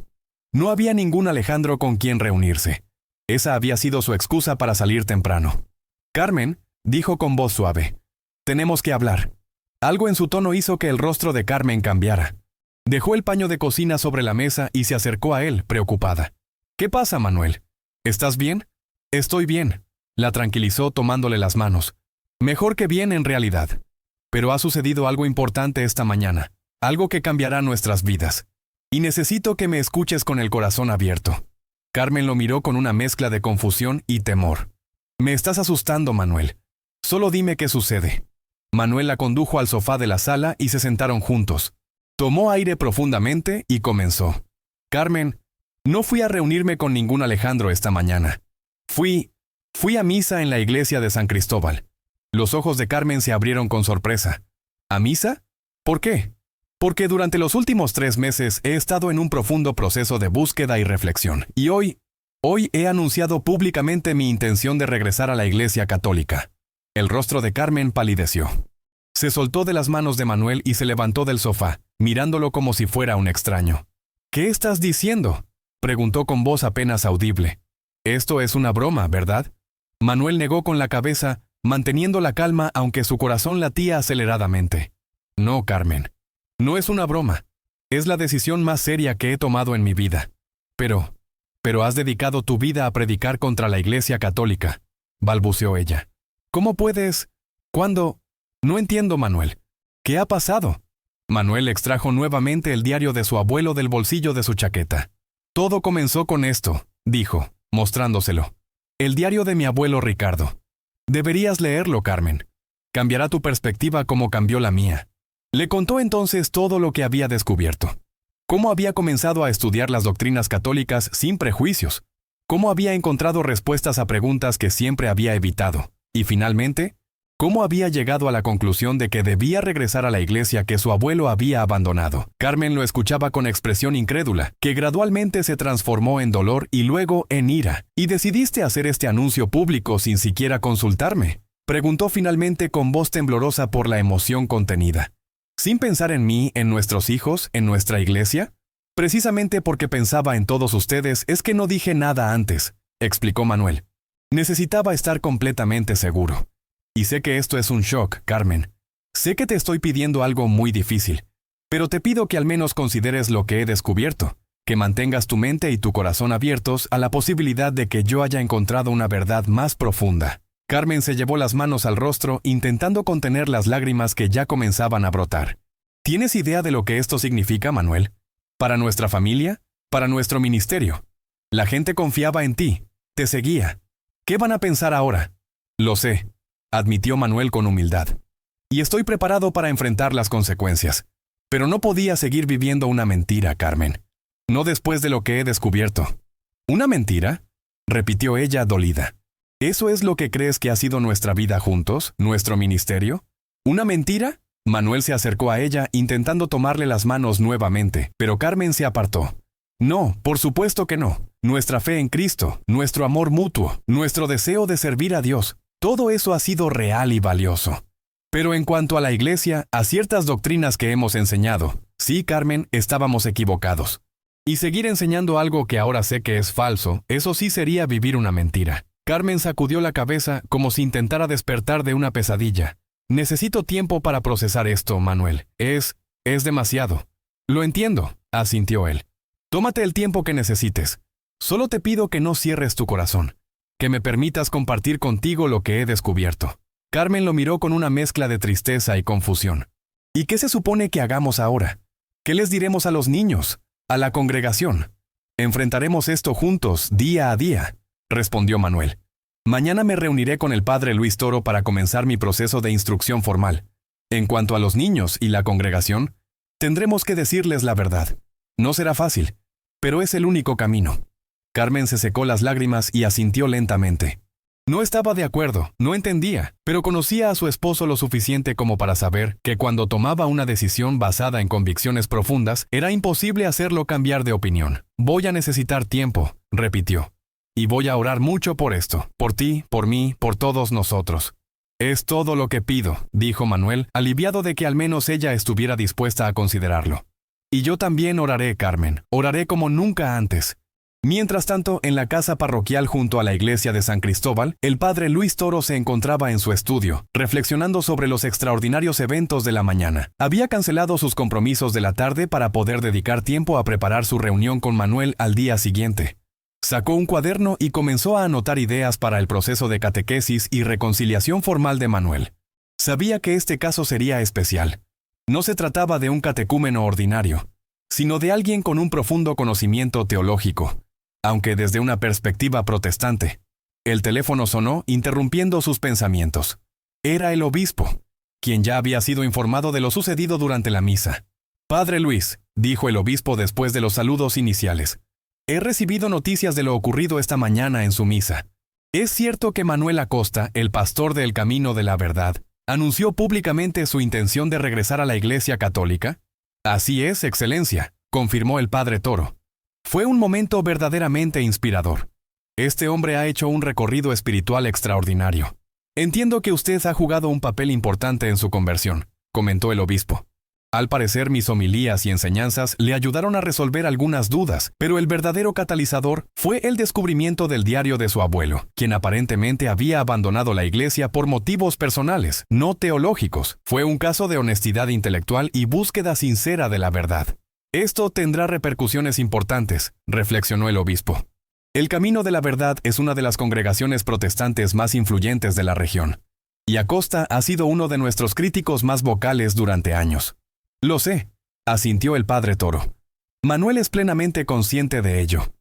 No había ningún Alejandro con quien reunirse. Esa había sido su excusa para salir temprano. Carmen, dijo con voz suave, tenemos que hablar. Algo en su tono hizo que el rostro de Carmen cambiara. Dejó el paño de cocina sobre la mesa y se acercó a él, preocupada. ¿Qué pasa, Manuel? ¿Estás bien? Estoy bien, la tranquilizó tomándole las manos. Mejor que bien en realidad. Pero ha sucedido algo importante esta mañana, algo que cambiará nuestras vidas. Y necesito que me escuches con el corazón abierto. Carmen lo miró con una mezcla de confusión y temor. Me estás asustando, Manuel. Solo dime qué sucede. Manuel la condujo al sofá de la sala y se sentaron juntos. Tomó aire profundamente y comenzó. Carmen, no fui a reunirme con ningún Alejandro esta mañana. Fui a misa en la iglesia de San Cristóbal. Los ojos de Carmen se abrieron con sorpresa. ¿A misa? ¿Por qué? Porque durante los últimos 3 meses he estado en un profundo proceso de búsqueda y reflexión. Y hoy he anunciado públicamente mi intención de regresar a la Iglesia Católica. El rostro de Carmen palideció. Se soltó de las manos de Manuel y se levantó del sofá, mirándolo como si fuera un extraño. ¿Qué estás diciendo?, preguntó con voz apenas audible. Esto es una broma, ¿verdad? Manuel negó con la cabeza, manteniendo la calma aunque su corazón latía aceleradamente. No, Carmen. No es una broma. Es la decisión más seria que he tomado en mi vida. Pero has dedicado tu vida a predicar contra la Iglesia Católica, balbuceó ella. ¿Cómo puedes? ¿Cuándo? No entiendo, Manuel. ¿Qué ha pasado? Manuel extrajo nuevamente el diario de su abuelo del bolsillo de su chaqueta. Todo comenzó con esto, dijo, mostrándoselo. El diario de mi abuelo Ricardo. Deberías leerlo, Carmen. Cambiará tu perspectiva como cambió la mía. Le contó entonces todo lo que había descubierto. Cómo había comenzado a estudiar las doctrinas católicas sin prejuicios. Cómo había encontrado respuestas a preguntas que siempre había evitado. Y finalmente, cómo había llegado a la conclusión de que debía regresar a la iglesia que su abuelo había abandonado. Carmen lo escuchaba con expresión incrédula, que gradualmente se transformó en dolor y luego en ira. ¿Y decidiste hacer este anuncio público sin siquiera consultarme?, preguntó finalmente con voz temblorosa por la emoción contenida. ¿Sin pensar en mí, en nuestros hijos, en nuestra iglesia? Precisamente porque pensaba en todos ustedes es que no dije nada antes, explicó Manuel. Necesitaba estar completamente seguro. Y sé que esto es un shock, Carmen. Sé que te estoy pidiendo algo muy difícil, pero te pido que al menos consideres lo que he descubierto, que mantengas tu mente y tu corazón abiertos a la posibilidad de que yo haya encontrado una verdad más profunda. Carmen se llevó las manos al rostro intentando contener las lágrimas que ya comenzaban a brotar. ¿Tienes idea de lo que esto significa, Manuel? Para nuestra familia, para nuestro ministerio. La gente confiaba en ti, te seguía. ¿Qué van a pensar ahora? Lo sé, admitió Manuel con humildad. Y estoy preparado para enfrentar las consecuencias. Pero no podía seguir viviendo una mentira, Carmen. No después de lo que he descubierto. ¿Una mentira?, repitió ella dolida. ¿Eso es lo que crees que ha sido nuestra vida juntos, nuestro ministerio? ¿Una mentira? Manuel se acercó a ella intentando tomarle las manos nuevamente, pero Carmen se apartó. No, por supuesto que no. Nuestra fe en Cristo, nuestro amor mutuo, nuestro deseo de servir a Dios, todo eso ha sido real y valioso. Pero en cuanto a la iglesia, a ciertas doctrinas que hemos enseñado, sí, Carmen, estábamos equivocados. Y seguir enseñando algo que ahora sé que es falso, eso sí sería vivir una mentira. Carmen sacudió la cabeza como si intentara despertar de una pesadilla. Necesito tiempo para procesar esto, Manuel. Es demasiado. Lo entiendo, asintió él. Tómate el tiempo que necesites. Solo te pido que no cierres tu corazón, que me permitas compartir contigo lo que he descubierto. Carmen lo miró con una mezcla de tristeza y confusión. ¿Y qué se supone que hagamos ahora? ¿Qué les diremos a los niños, a la congregación? Enfrentaremos esto juntos, día a día, respondió Manuel. Mañana me reuniré con el padre Luis Toro para comenzar mi proceso de instrucción formal. En cuanto a los niños y la congregación, tendremos que decirles la verdad. No será fácil, pero es el único camino. Carmen se secó las lágrimas y asintió lentamente. No estaba de acuerdo, no entendía, pero conocía a su esposo lo suficiente como para saber que cuando tomaba una decisión basada en convicciones profundas, era imposible hacerlo cambiar de opinión. Voy a necesitar tiempo, repitió. Y voy a orar mucho por esto, por ti, por mí, por todos nosotros. Es todo lo que pido, dijo Manuel, aliviado de que al menos ella estuviera dispuesta a considerarlo. Y yo también oraré, Carmen, oraré como nunca antes. Mientras tanto, en la casa parroquial junto a la iglesia de San Cristóbal, el padre Luis Toro se encontraba en su estudio, reflexionando sobre los extraordinarios eventos de la mañana. Había cancelado sus compromisos de la tarde para poder dedicar tiempo a preparar su reunión con Manuel al día siguiente. Sacó un cuaderno y comenzó a anotar ideas para el proceso de catequesis y reconciliación formal de Manuel. Sabía que este caso sería especial. No se trataba de un catecúmeno ordinario, sino de alguien con un profundo conocimiento teológico, aunque desde una perspectiva protestante. El teléfono sonó, interrumpiendo sus pensamientos. Era el obispo, quien ya había sido informado de lo sucedido durante la misa. «Padre Luis», dijo el obispo después de los saludos iniciales, «he recibido noticias de lo ocurrido esta mañana en su misa. ¿Es cierto que Manuel Acosta, el pastor del Camino de la Verdad, anunció públicamente su intención de regresar a la Iglesia Católica?» «Así es, Excelencia», confirmó el padre Toro. Fue un momento verdaderamente inspirador. Este hombre ha hecho un recorrido espiritual extraordinario. Entiendo que usted ha jugado un papel importante en su conversión, comentó el obispo. Al parecer, mis homilías y enseñanzas le ayudaron a resolver algunas dudas, pero el verdadero catalizador fue el descubrimiento del diario de su abuelo, quien aparentemente había abandonado la iglesia por motivos personales, no teológicos. Fue un caso de honestidad intelectual y búsqueda sincera de la verdad. Esto tendrá repercusiones importantes, reflexionó el obispo. El Camino de la Verdad es una de las congregaciones protestantes más influyentes de la región, y Acosta ha sido uno de nuestros críticos más vocales durante años. Lo sé, asintió el padre Toro. Manuel es plenamente consciente de ello.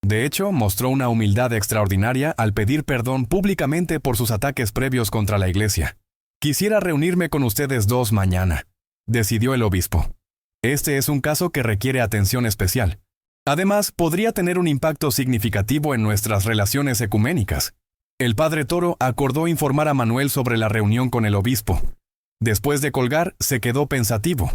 De hecho, mostró una humildad extraordinaria al pedir perdón públicamente por sus ataques previos contra la iglesia. Quisiera reunirme con ustedes dos mañana, decidió el obispo. Este es un caso que requiere atención especial. Además, podría tener un impacto significativo en nuestras relaciones ecuménicas. El padre Toro acordó informar a Manuel sobre la reunión con el obispo. Después de colgar, se quedó pensativo.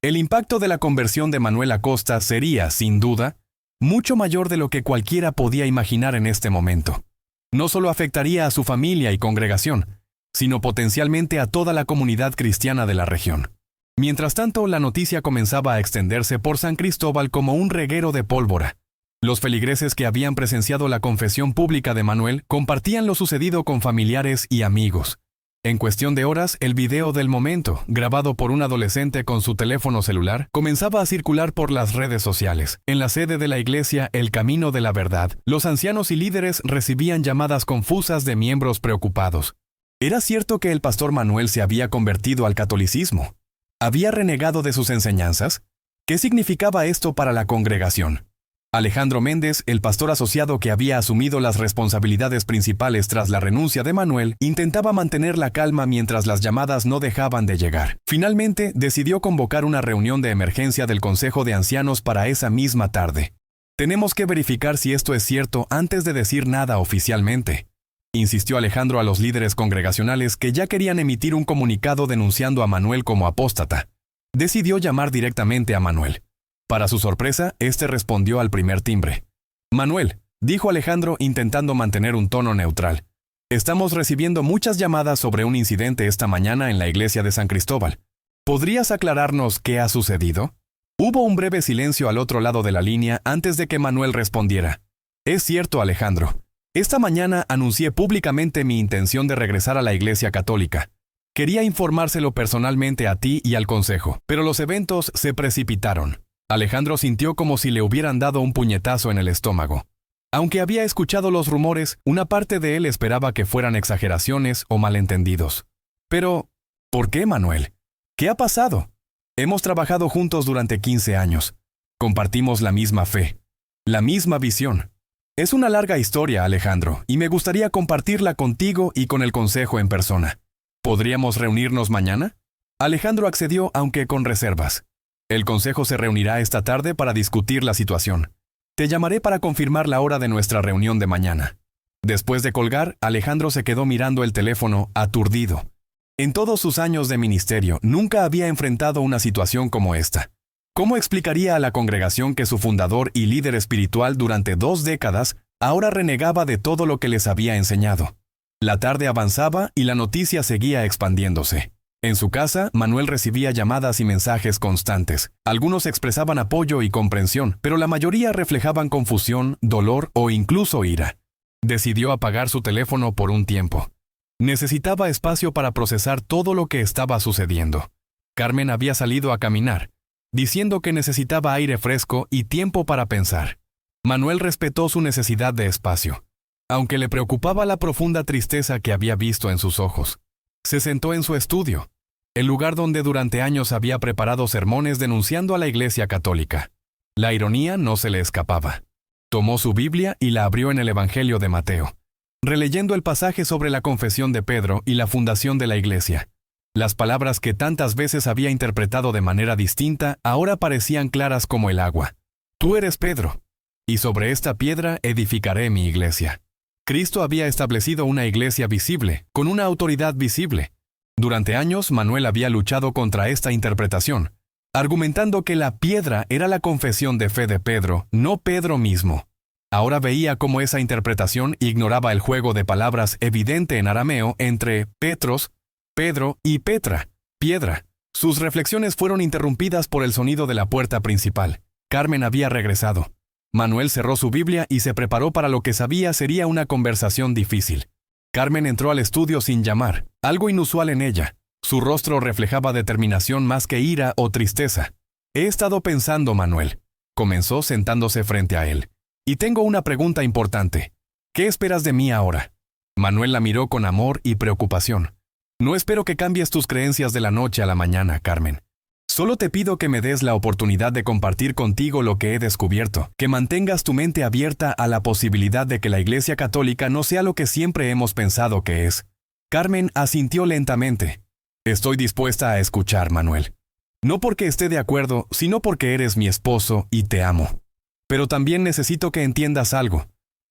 El impacto de la conversión de Manuel Acosta sería, sin duda, mucho mayor de lo que cualquiera podía imaginar en este momento. No solo afectaría a su familia y congregación, sino potencialmente a toda la comunidad cristiana de la región. Mientras tanto, la noticia comenzaba a extenderse por San Cristóbal como un reguero de pólvora. Los feligreses que habían presenciado la confesión pública de Manuel compartían lo sucedido con familiares y amigos. En cuestión de horas, el video del momento, grabado por un adolescente con su teléfono celular, comenzaba a circular por las redes sociales. En la sede de la iglesia El Camino de la Verdad, los ancianos y líderes recibían llamadas confusas de miembros preocupados. ¿Era cierto que el pastor Manuel se había convertido al catolicismo? ¿Había renegado de sus enseñanzas? ¿Qué significaba esto para la congregación? Alejandro Méndez, el pastor asociado que había asumido las responsabilidades principales tras la renuncia de Manuel, intentaba mantener la calma mientras las llamadas no dejaban de llegar. Finalmente, decidió convocar una reunión de emergencia del Consejo de Ancianos para esa misma tarde. «Tenemos que verificar si esto es cierto antes de decir nada oficialmente», insistió Alejandro a los líderes congregacionales que ya querían emitir un comunicado denunciando a Manuel como apóstata. Decidió llamar directamente a Manuel. Para su sorpresa, este respondió al primer timbre. «Manuel», dijo Alejandro intentando mantener un tono neutral, «estamos recibiendo muchas llamadas sobre un incidente esta mañana en la iglesia de San Cristóbal. ¿Podrías aclararnos qué ha sucedido?» Hubo un breve silencio al otro lado de la línea antes de que Manuel respondiera. «Es cierto, Alejandro. Esta mañana anuncié públicamente mi intención de regresar a la Iglesia Católica. Quería informárselo personalmente a ti y al consejo, pero los eventos se precipitaron». Alejandro sintió como si le hubieran dado un puñetazo en el estómago. Aunque había escuchado los rumores, una parte de él esperaba que fueran exageraciones o malentendidos. Pero, ¿por qué, Manuel? ¿Qué ha pasado? Hemos trabajado juntos durante 15 años. Compartimos la misma fe, la misma visión. Es una larga historia, Alejandro, y me gustaría compartirla contigo y con el consejo en persona. ¿Podríamos reunirnos mañana? Alejandro accedió, aunque con reservas. El consejo se reunirá esta tarde para discutir la situación. Te llamaré para confirmar la hora de nuestra reunión de mañana. Después de colgar, Alejandro se quedó mirando el teléfono, aturdido. En todos sus años de ministerio, nunca había enfrentado una situación como esta. ¿Cómo explicaría a la congregación que su fundador y líder espiritual durante 2 décadas ahora renegaba de todo lo que les había enseñado? La tarde avanzaba y la noticia seguía expandiéndose. En su casa, Manuel recibía llamadas y mensajes constantes. Algunos expresaban apoyo y comprensión, pero la mayoría reflejaban confusión, dolor o incluso ira. Decidió apagar su teléfono por un tiempo. Necesitaba espacio para procesar todo lo que estaba sucediendo. Carmen había salido a caminar, diciendo que necesitaba aire fresco y tiempo para pensar. Manuel respetó su necesidad de espacio, aunque le preocupaba la profunda tristeza que había visto en sus ojos. Se sentó en su estudio, el lugar donde durante años había preparado sermones denunciando a la Iglesia Católica. La ironía no se le escapaba. Tomó su Biblia y la abrió en el Evangelio de Mateo, releyendo el pasaje sobre la confesión de Pedro y la fundación de la Iglesia. Las palabras que tantas veces había interpretado de manera distinta ahora parecían claras como el agua. Tú eres Pedro, y sobre esta piedra edificaré mi iglesia. Cristo había establecido una iglesia visible, con una autoridad visible. Durante años, Manuel había luchado contra esta interpretación, argumentando que la piedra era la confesión de fe de Pedro, no Pedro mismo. Ahora veía cómo esa interpretación ignoraba el juego de palabras evidente en arameo entre Petros, Pedro y Petra, piedra. Sus reflexiones fueron interrumpidas por el sonido de la puerta principal. Carmen había regresado. Manuel cerró su Biblia y se preparó para lo que sabía sería una conversación difícil. Carmen entró al estudio sin llamar, algo inusual en ella. Su rostro reflejaba determinación más que ira o tristeza. He estado pensando, Manuel, comenzó sentándose frente a él. Y tengo una pregunta importante. ¿Qué esperas de mí ahora? Manuel la miró con amor y preocupación. No espero que cambies tus creencias de la noche a la mañana, Carmen. Solo te pido que me des la oportunidad de compartir contigo lo que he descubierto, que mantengas tu mente abierta a la posibilidad de que la Iglesia Católica no sea lo que siempre hemos pensado que es. Carmen asintió lentamente. Estoy dispuesta a escuchar, Manuel. No porque esté de acuerdo, sino porque eres mi esposo y te amo. Pero también necesito que entiendas algo.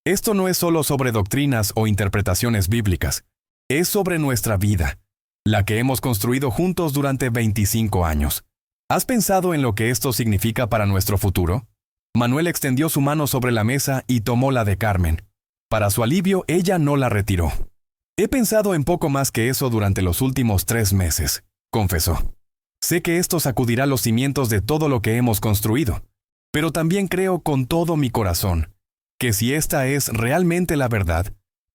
Esto no es solo sobre doctrinas o interpretaciones bíblicas. Es sobre nuestra vida, la que hemos construido juntos durante 25 años. ¿Has pensado en lo que esto significa para nuestro futuro? Manuel extendió su mano sobre la mesa y tomó la de Carmen. Para su alivio, ella no la retiró. He pensado en poco más que eso durante los últimos 3 meses, confesó. Sé que esto sacudirá los cimientos de todo lo que hemos construido, pero también creo con todo mi corazón que si esta es realmente la verdad,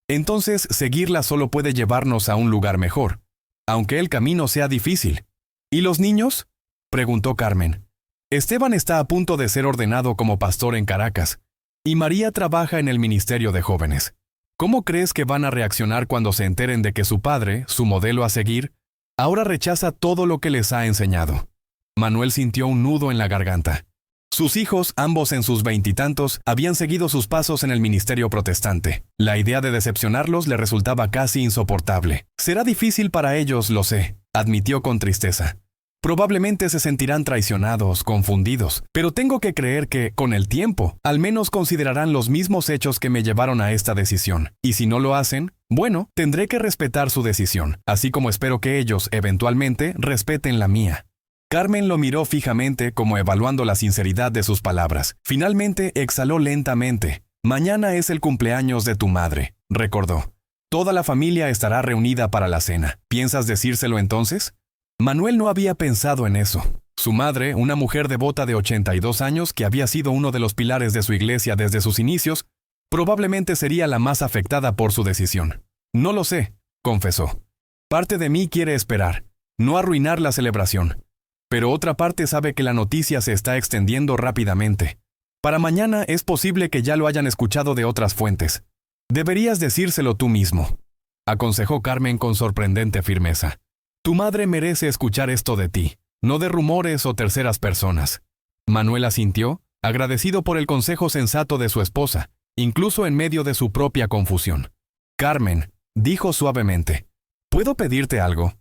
entonces seguirla solo puede llevarnos a un lugar mejor, aunque el camino sea difícil. ¿Y los niños?, preguntó Carmen. Esteban está a punto de ser ordenado como pastor en Caracas, y María trabaja en el ministerio de jóvenes. ¿Cómo crees que van a reaccionar cuando se enteren de que su padre, su modelo a seguir, ahora rechaza todo lo que les ha enseñado? Manuel sintió un nudo en la garganta. Sus hijos, ambos en sus 20 y tantos, habían seguido sus pasos en el ministerio protestante. La idea de decepcionarlos le resultaba casi insoportable. Será difícil para ellos, lo sé, admitió con tristeza. Probablemente se sentirán traicionados, confundidos, pero tengo que creer que, con el tiempo, al menos considerarán los mismos hechos que me llevaron a esta decisión. Y si no lo hacen, bueno, tendré que respetar su decisión, así como espero que ellos, eventualmente, respeten la mía. Carmen lo miró fijamente como evaluando la sinceridad de sus palabras. Finalmente exhaló lentamente. Mañana es el cumpleaños de tu madre, recordó. Toda la familia estará reunida para la cena. ¿Piensas decírselo entonces? Manuel no había pensado en eso. Su madre, una mujer devota de 82 años que había sido uno de los pilares de su iglesia desde sus inicios, probablemente sería la más afectada por su decisión. No lo sé, confesó. Parte de mí quiere esperar, no arruinar la celebración. Pero otra parte sabe que la noticia se está extendiendo rápidamente. Para mañana es posible que ya lo hayan escuchado de otras fuentes. Deberías decírselo tú mismo, aconsejó Carmen con sorprendente firmeza. Tu madre merece escuchar esto de ti, no de rumores o terceras personas. Manuel asintió, agradecido por el consejo sensato de su esposa, incluso en medio de su propia confusión. Carmen, dijo suavemente, ¿puedo pedirte algo?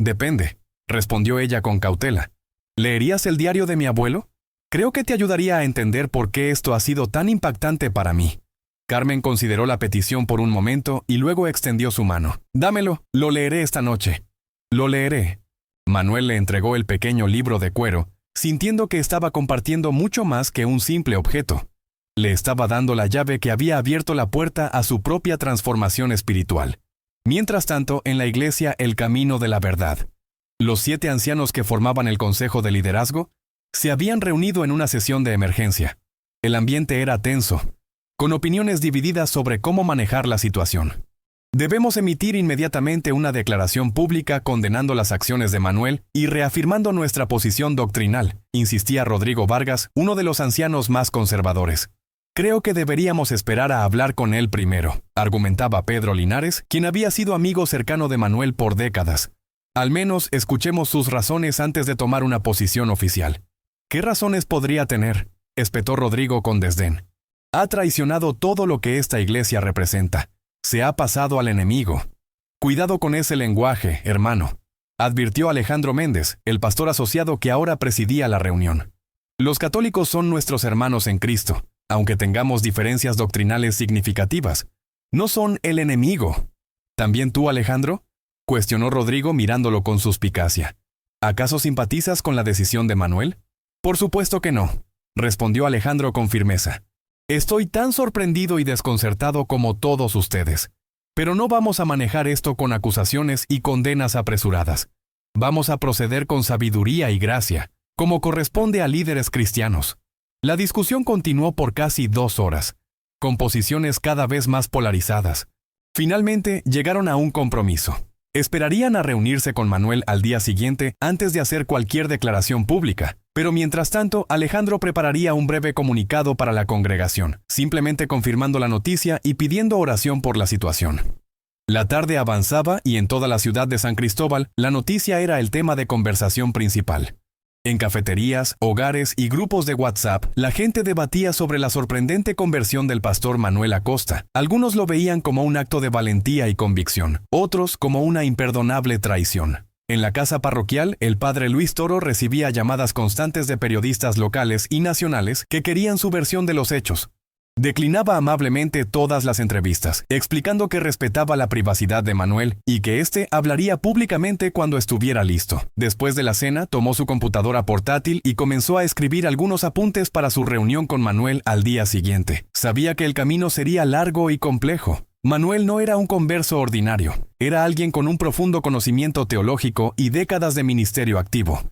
Depende, respondió ella con cautela. ¿Leerías el diario de mi abuelo? Creo que te ayudaría a entender por qué esto ha sido tan impactante para mí. Carmen consideró la petición por un momento y luego extendió su mano. Dámelo, lo leeré esta noche. Lo leeré. Manuel le entregó el pequeño libro de cuero, sintiendo que estaba compartiendo mucho más que un simple objeto. Le estaba dando la llave que había abierto la puerta a su propia transformación espiritual. Mientras tanto, en la iglesia El Camino de la Verdad, Los 7 ancianos que formaban el Consejo de Liderazgo se habían reunido en una sesión de emergencia. El ambiente era tenso, con opiniones divididas sobre cómo manejar la situación. Debemos emitir inmediatamente una declaración pública condenando las acciones de Manuel y reafirmando nuestra posición doctrinal, insistía Rodrigo Vargas, uno de los ancianos más conservadores. Creo que deberíamos esperar a hablar con él primero, argumentaba Pedro Linares, quien había sido amigo cercano de Manuel por décadas. Al menos escuchemos sus razones antes de tomar una posición oficial. ¿Qué razones podría tener?, espetó Rodrigo con desdén. Ha traicionado todo lo que esta iglesia representa. Se ha pasado al enemigo. Cuidado con ese lenguaje, hermano, advirtió Alejandro Méndez, el pastor asociado que ahora presidía la reunión. Los católicos son nuestros hermanos en Cristo, aunque tengamos diferencias doctrinales significativas. No son el enemigo. ¿También tú, Alejandro?, cuestionó Rodrigo mirándolo con suspicacia. ¿Acaso simpatizas con la decisión de Manuel? Por supuesto que no, respondió Alejandro con firmeza. Estoy tan sorprendido y desconcertado como todos ustedes. Pero no vamos a manejar esto con acusaciones y condenas apresuradas. Vamos a proceder con sabiduría y gracia, como corresponde a líderes cristianos. La discusión continuó por casi 2 horas, con posiciones cada vez más polarizadas. Finalmente llegaron a un compromiso. Esperarían a reunirse con Manuel al día siguiente antes de hacer cualquier declaración pública, pero mientras tanto Alejandro prepararía un breve comunicado para la congregación, simplemente confirmando la noticia y pidiendo oración por la situación. La tarde avanzaba y en toda la ciudad de San Cristóbal la noticia era el tema de conversación principal. En cafeterías, hogares y grupos de WhatsApp, la gente debatía sobre la sorprendente conversión del pastor Manuel Acosta. Algunos lo veían como un acto de valentía y convicción, otros como una imperdonable traición. En la casa parroquial, el padre Luis Toro recibía llamadas constantes de periodistas locales y nacionales que querían su versión de los hechos. Declinaba amablemente todas las entrevistas, explicando que respetaba la privacidad de Manuel y que éste hablaría públicamente cuando estuviera listo. Después de la cena, tomó su computadora portátil y comenzó a escribir algunos apuntes para su reunión con Manuel al día siguiente. Sabía que el camino sería largo y complejo. Manuel no era un converso ordinario, era alguien con un profundo conocimiento teológico y décadas de ministerio activo.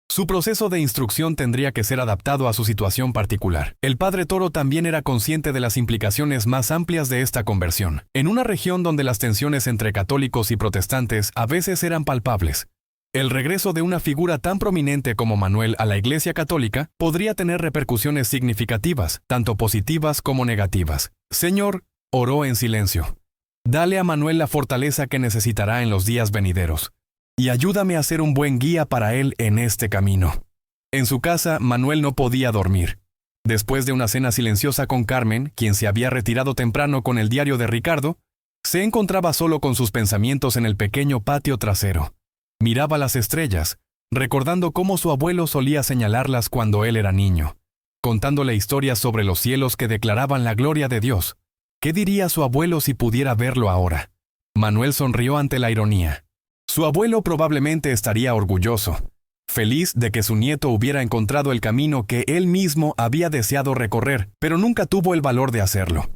Su proceso de instrucción tendría que ser adaptado a su situación particular. El padre Toro también era consciente de las implicaciones más amplias de esta conversión, en una región donde las tensiones entre católicos y protestantes a veces eran palpables. El regreso de una figura tan prominente como Manuel a la Iglesia Católica podría tener repercusiones significativas, tanto positivas como negativas. Señor, oró en silencio. Dale a Manuel la fortaleza que necesitará en los días venideros. Y ayúdame a ser un buen guía para él en este camino. En su casa, Manuel no podía dormir. Después de una cena silenciosa con Carmen, quien se había retirado temprano con el diario de Ricardo, se encontraba solo con sus pensamientos en el pequeño patio trasero. Miraba las estrellas, recordando cómo su abuelo solía señalarlas cuando él era niño, contándole historias sobre los cielos que declaraban la gloria de Dios. ¿Qué diría su abuelo si pudiera verlo ahora? Manuel sonrió ante la ironía. Su abuelo probablemente estaría orgulloso, feliz de que su nieto hubiera encontrado el camino que él mismo había deseado recorrer, pero nunca tuvo el valor de hacerlo.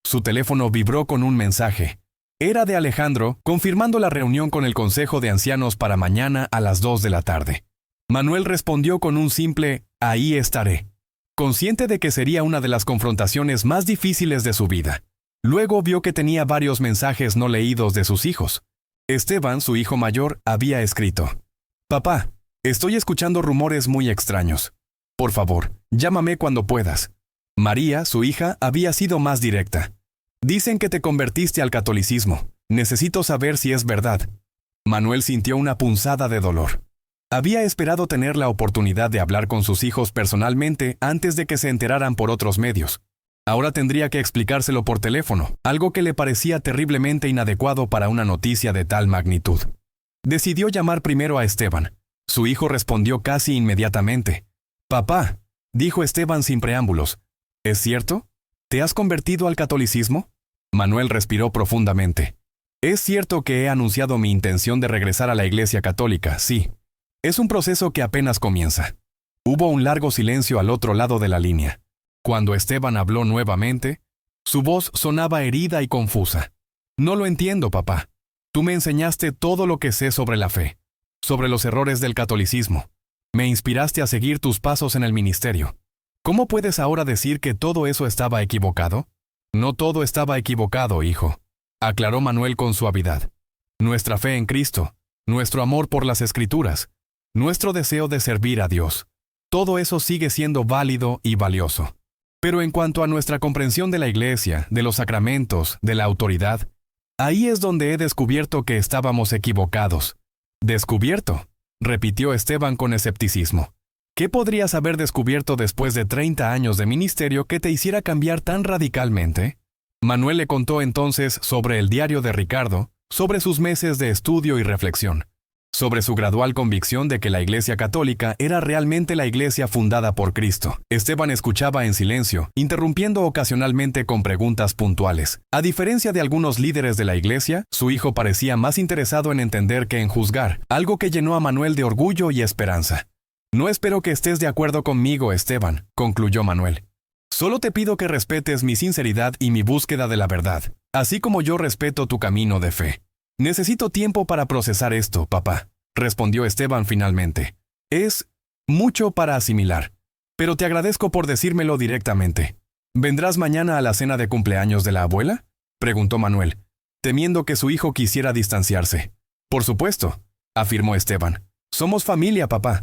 Su teléfono vibró con un mensaje. Era de Alejandro, confirmando la reunión con el Consejo de Ancianos para mañana a las 2 de la tarde. Manuel respondió con un simple «Ahí estaré», consciente de que sería una de las confrontaciones más difíciles de su vida. Luego vio que tenía varios mensajes no leídos de sus hijos. Esteban, su hijo mayor, había escrito: «Papá, estoy escuchando rumores muy extraños. Por favor, llámame cuando puedas». María, su hija, había sido más directa. «Dicen que te convertiste al catolicismo. Necesito saber si es verdad». Manuel sintió una punzada de dolor. Había esperado tener la oportunidad de hablar con sus hijos personalmente antes de que se enteraran por otros medios. Ahora tendría que explicárselo por teléfono, algo que le parecía terriblemente inadecuado para una noticia de tal magnitud. Decidió llamar primero a Esteban. Su hijo respondió casi inmediatamente. «Papá», dijo Esteban sin preámbulos, «¿es cierto? ¿Te has convertido al catolicismo?» Manuel respiró profundamente. «Es cierto que he anunciado mi intención de regresar a la Iglesia Católica, sí. Es un proceso que apenas comienza». Hubo un largo silencio al otro lado de la línea. Cuando Esteban habló nuevamente, su voz sonaba herida y confusa. «No lo entiendo, papá. Tú me enseñaste todo lo que sé sobre la fe. sobre los errores del catolicismo. Me inspiraste a seguir tus pasos en el ministerio. ¿Cómo puedes ahora decir que todo eso estaba equivocado? No todo estaba equivocado, hijo, aclaró Manuel con suavidad. Nuestra fe en Cristo, nuestro amor por las Escrituras, nuestro deseo de servir a Dios, todo eso sigue siendo válido y valioso. Pero en cuanto a nuestra comprensión de la Iglesia, de los sacramentos, de la autoridad, ahí es donde he descubierto que estábamos equivocados. ¿Descubierto?, repitió Esteban con escepticismo. ¿Qué podrías haber descubierto después de 30 años de ministerio que te hiciera cambiar tan radicalmente? Manuel le contó entonces sobre el diario de Ricardo, sobre sus meses de estudio y reflexión, sobre su gradual convicción de que la Iglesia Católica era realmente la Iglesia fundada por Cristo. Esteban escuchaba en silencio, interrumpiendo ocasionalmente con preguntas puntuales. A diferencia de algunos líderes de la Iglesia, su hijo parecía más interesado en entender que en juzgar, algo que llenó a Manuel de orgullo y esperanza. No espero que estés de acuerdo conmigo, Esteban, concluyó Manuel. Solo te pido que respetes mi sinceridad y mi búsqueda de la verdad, así como yo respeto tu camino de fe. Necesito tiempo para procesar esto, papá, respondió Esteban finalmente. Es mucho para asimilar, pero te agradezco por decírmelo directamente. ¿Vendrás mañana a la cena de cumpleaños de la abuela?, preguntó Manuel, temiendo que su hijo quisiera distanciarse. Por supuesto, afirmó Esteban. Somos familia, papá.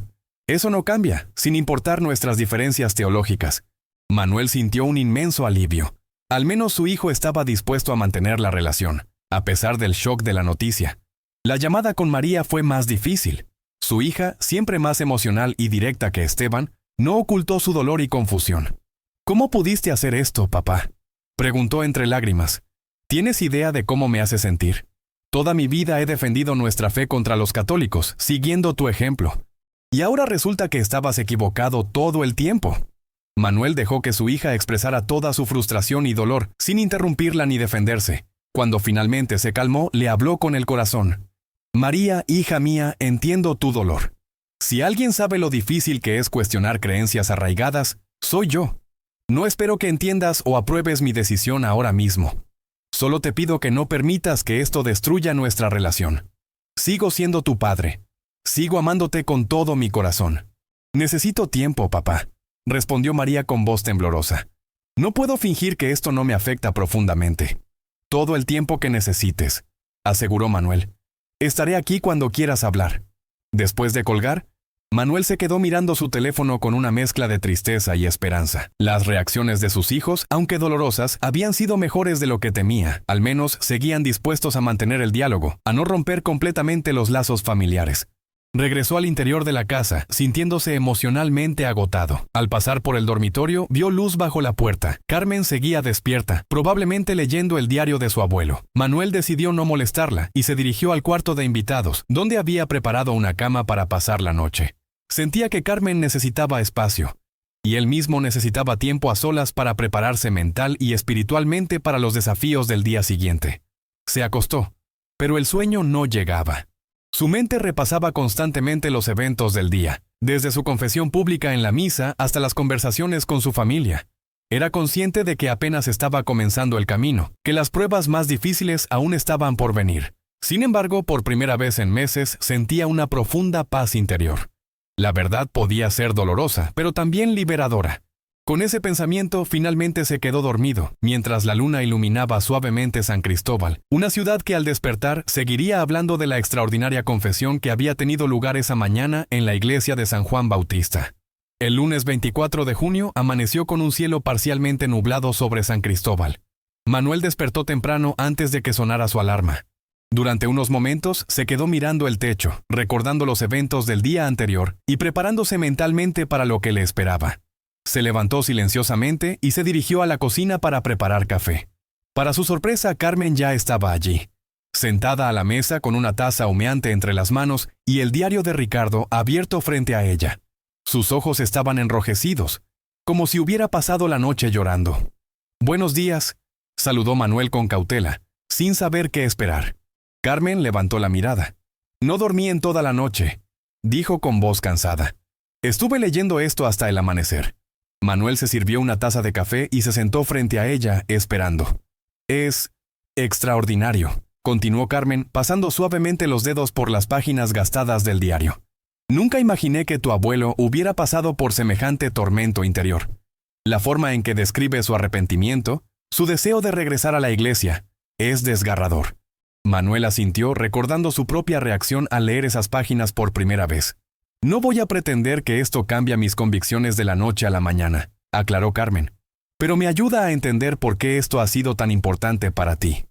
Eso no cambia, sin importar nuestras diferencias teológicas. Manuel sintió un inmenso alivio. Al menos su hijo estaba dispuesto a mantener la relación, a pesar del shock de la noticia. La llamada con María fue más difícil. Su hija, siempre más emocional y directa que Esteban, no ocultó su dolor y confusión. ¿Cómo pudiste hacer esto, papá?, preguntó entre lágrimas. ¿Tienes idea de cómo me hace sentir? Toda mi vida he defendido nuestra fe contra los católicos, siguiendo tu ejemplo. Y ahora resulta que estabas equivocado todo el tiempo. Manuel dejó que su hija expresara toda su frustración y dolor, sin interrumpirla ni defenderse. Cuando finalmente se calmó, le habló con el corazón. María, hija mía, entiendo tu dolor. Si alguien sabe lo difícil que es cuestionar creencias arraigadas, soy yo. No espero que entiendas o apruebes mi decisión ahora mismo. Solo te pido que no permitas que esto destruya nuestra relación. Sigo siendo tu padre. Sigo amándote con todo mi corazón. Necesito tiempo, papá, respondió María con voz temblorosa. No puedo fingir que esto no me afecta profundamente. Todo el tiempo que necesites, aseguró Manuel. Estaré aquí cuando quieras hablar. Después de colgar, Manuel se quedó mirando su teléfono con una mezcla de tristeza y esperanza. Las reacciones de sus hijos, aunque dolorosas, habían sido mejores de lo que temía. Al menos seguían dispuestos a mantener el diálogo, a no romper completamente los lazos familiares. Regresó al interior de la casa, sintiéndose emocionalmente agotado. Al pasar por el dormitorio, vio luz bajo la puerta. Carmen seguía despierta, probablemente leyendo el diario de su abuelo. Manuel decidió no molestarla y se dirigió al cuarto de invitados, donde había preparado una cama para pasar la noche. Sentía que Carmen necesitaba espacio, y él mismo necesitaba tiempo a solas para prepararse mental y espiritualmente para los desafíos del día siguiente. Se acostó, pero el sueño no llegaba. Su mente repasaba constantemente los eventos del día, desde su confesión pública en la misa hasta las conversaciones con su familia. Era consciente de que apenas estaba comenzando el camino, que las pruebas más difíciles aún estaban por venir. Sin embargo, por primera vez en meses, sentía una profunda paz interior. La verdad podía ser dolorosa, pero también liberadora. Con ese pensamiento, finalmente se quedó dormido, mientras la luna iluminaba suavemente San Cristóbal, una ciudad que al despertar seguiría hablando de la extraordinaria confesión que había tenido lugar esa mañana en la iglesia de San Juan Bautista. El lunes 24 de junio amaneció con un cielo parcialmente nublado sobre San Cristóbal. Manuel despertó temprano antes de que sonara su alarma. Durante unos momentos se quedó mirando el techo, recordando los eventos del día anterior y preparándose mentalmente para lo que le esperaba. Se levantó silenciosamente y se dirigió a la cocina para preparar café. Para su sorpresa, Carmen ya estaba allí, sentada a la mesa con una taza humeante entre las manos y el diario de Ricardo abierto frente a ella. Sus ojos estaban enrojecidos, como si hubiera pasado la noche llorando. «Buenos días», saludó Manuel con cautela, sin saber qué esperar. Carmen levantó la mirada. «No dormí en toda la noche», dijo con voz cansada. «Estuve leyendo esto hasta el amanecer». Manuel se sirvió una taza de café y se sentó frente a ella, esperando. «Es extraordinario», continuó Carmen, pasando suavemente los dedos por las páginas gastadas del diario. Nunca imaginé que tu abuelo hubiera pasado por semejante tormento interior. La forma en que describe su arrepentimiento, su deseo de regresar a la iglesia, es desgarrador. Manuel asintió recordando su propia reacción al leer esas páginas por primera vez. No voy a pretender que esto cambie mis convicciones de la noche a la mañana, aclaró Carmen. Pero me ayuda a entender por qué esto ha sido tan importante para ti.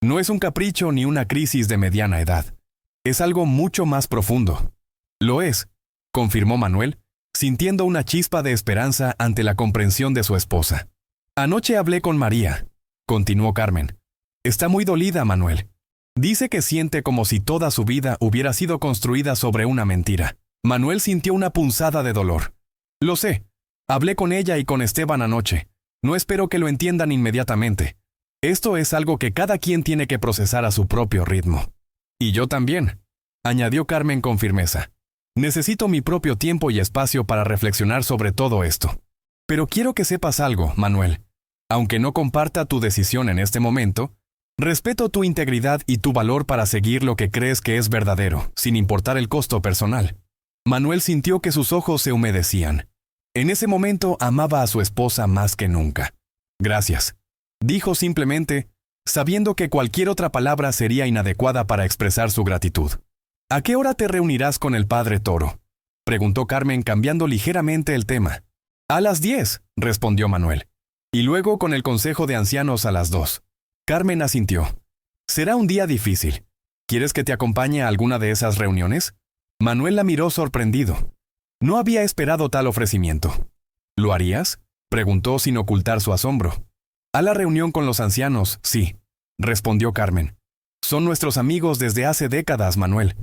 No es un capricho ni una crisis de mediana edad. Es algo mucho más profundo. Lo es, confirmó Manuel, sintiendo una chispa de esperanza ante la comprensión de su esposa. Anoche hablé con María, continuó Carmen. Está muy dolida, Manuel. Dice que siente como si toda su vida hubiera sido construida sobre una mentira. Manuel sintió una punzada de dolor. Lo sé. Hablé con ella y con Esteban anoche. No espero que lo entiendan inmediatamente. Esto es algo que cada quien tiene que procesar a su propio ritmo. Y yo también, añadió Carmen con firmeza. Necesito mi propio tiempo y espacio para reflexionar sobre todo esto. Pero quiero que sepas algo, Manuel. Aunque no comparta tu decisión en este momento, respeto tu integridad y tu valor para seguir lo que crees que es verdadero, sin importar el costo personal. Manuel sintió que sus ojos se humedecían. En ese momento amaba a su esposa más que nunca. Gracias, dijo simplemente, sabiendo que cualquier otra palabra sería inadecuada para expresar su gratitud. ¿A qué hora te reunirás con el padre Toro?, preguntó Carmen cambiando ligeramente el tema. A las 10, respondió Manuel. Y luego con el consejo de ancianos a las 2. Carmen asintió. Será un día difícil. ¿Quieres que te acompañe a alguna de esas reuniones? Manuel la miró sorprendido. No había esperado tal ofrecimiento. ¿Lo harías?, preguntó sin ocultar su asombro. A la reunión con los ancianos, sí, respondió Carmen. Son nuestros amigos desde hace décadas, Manuel.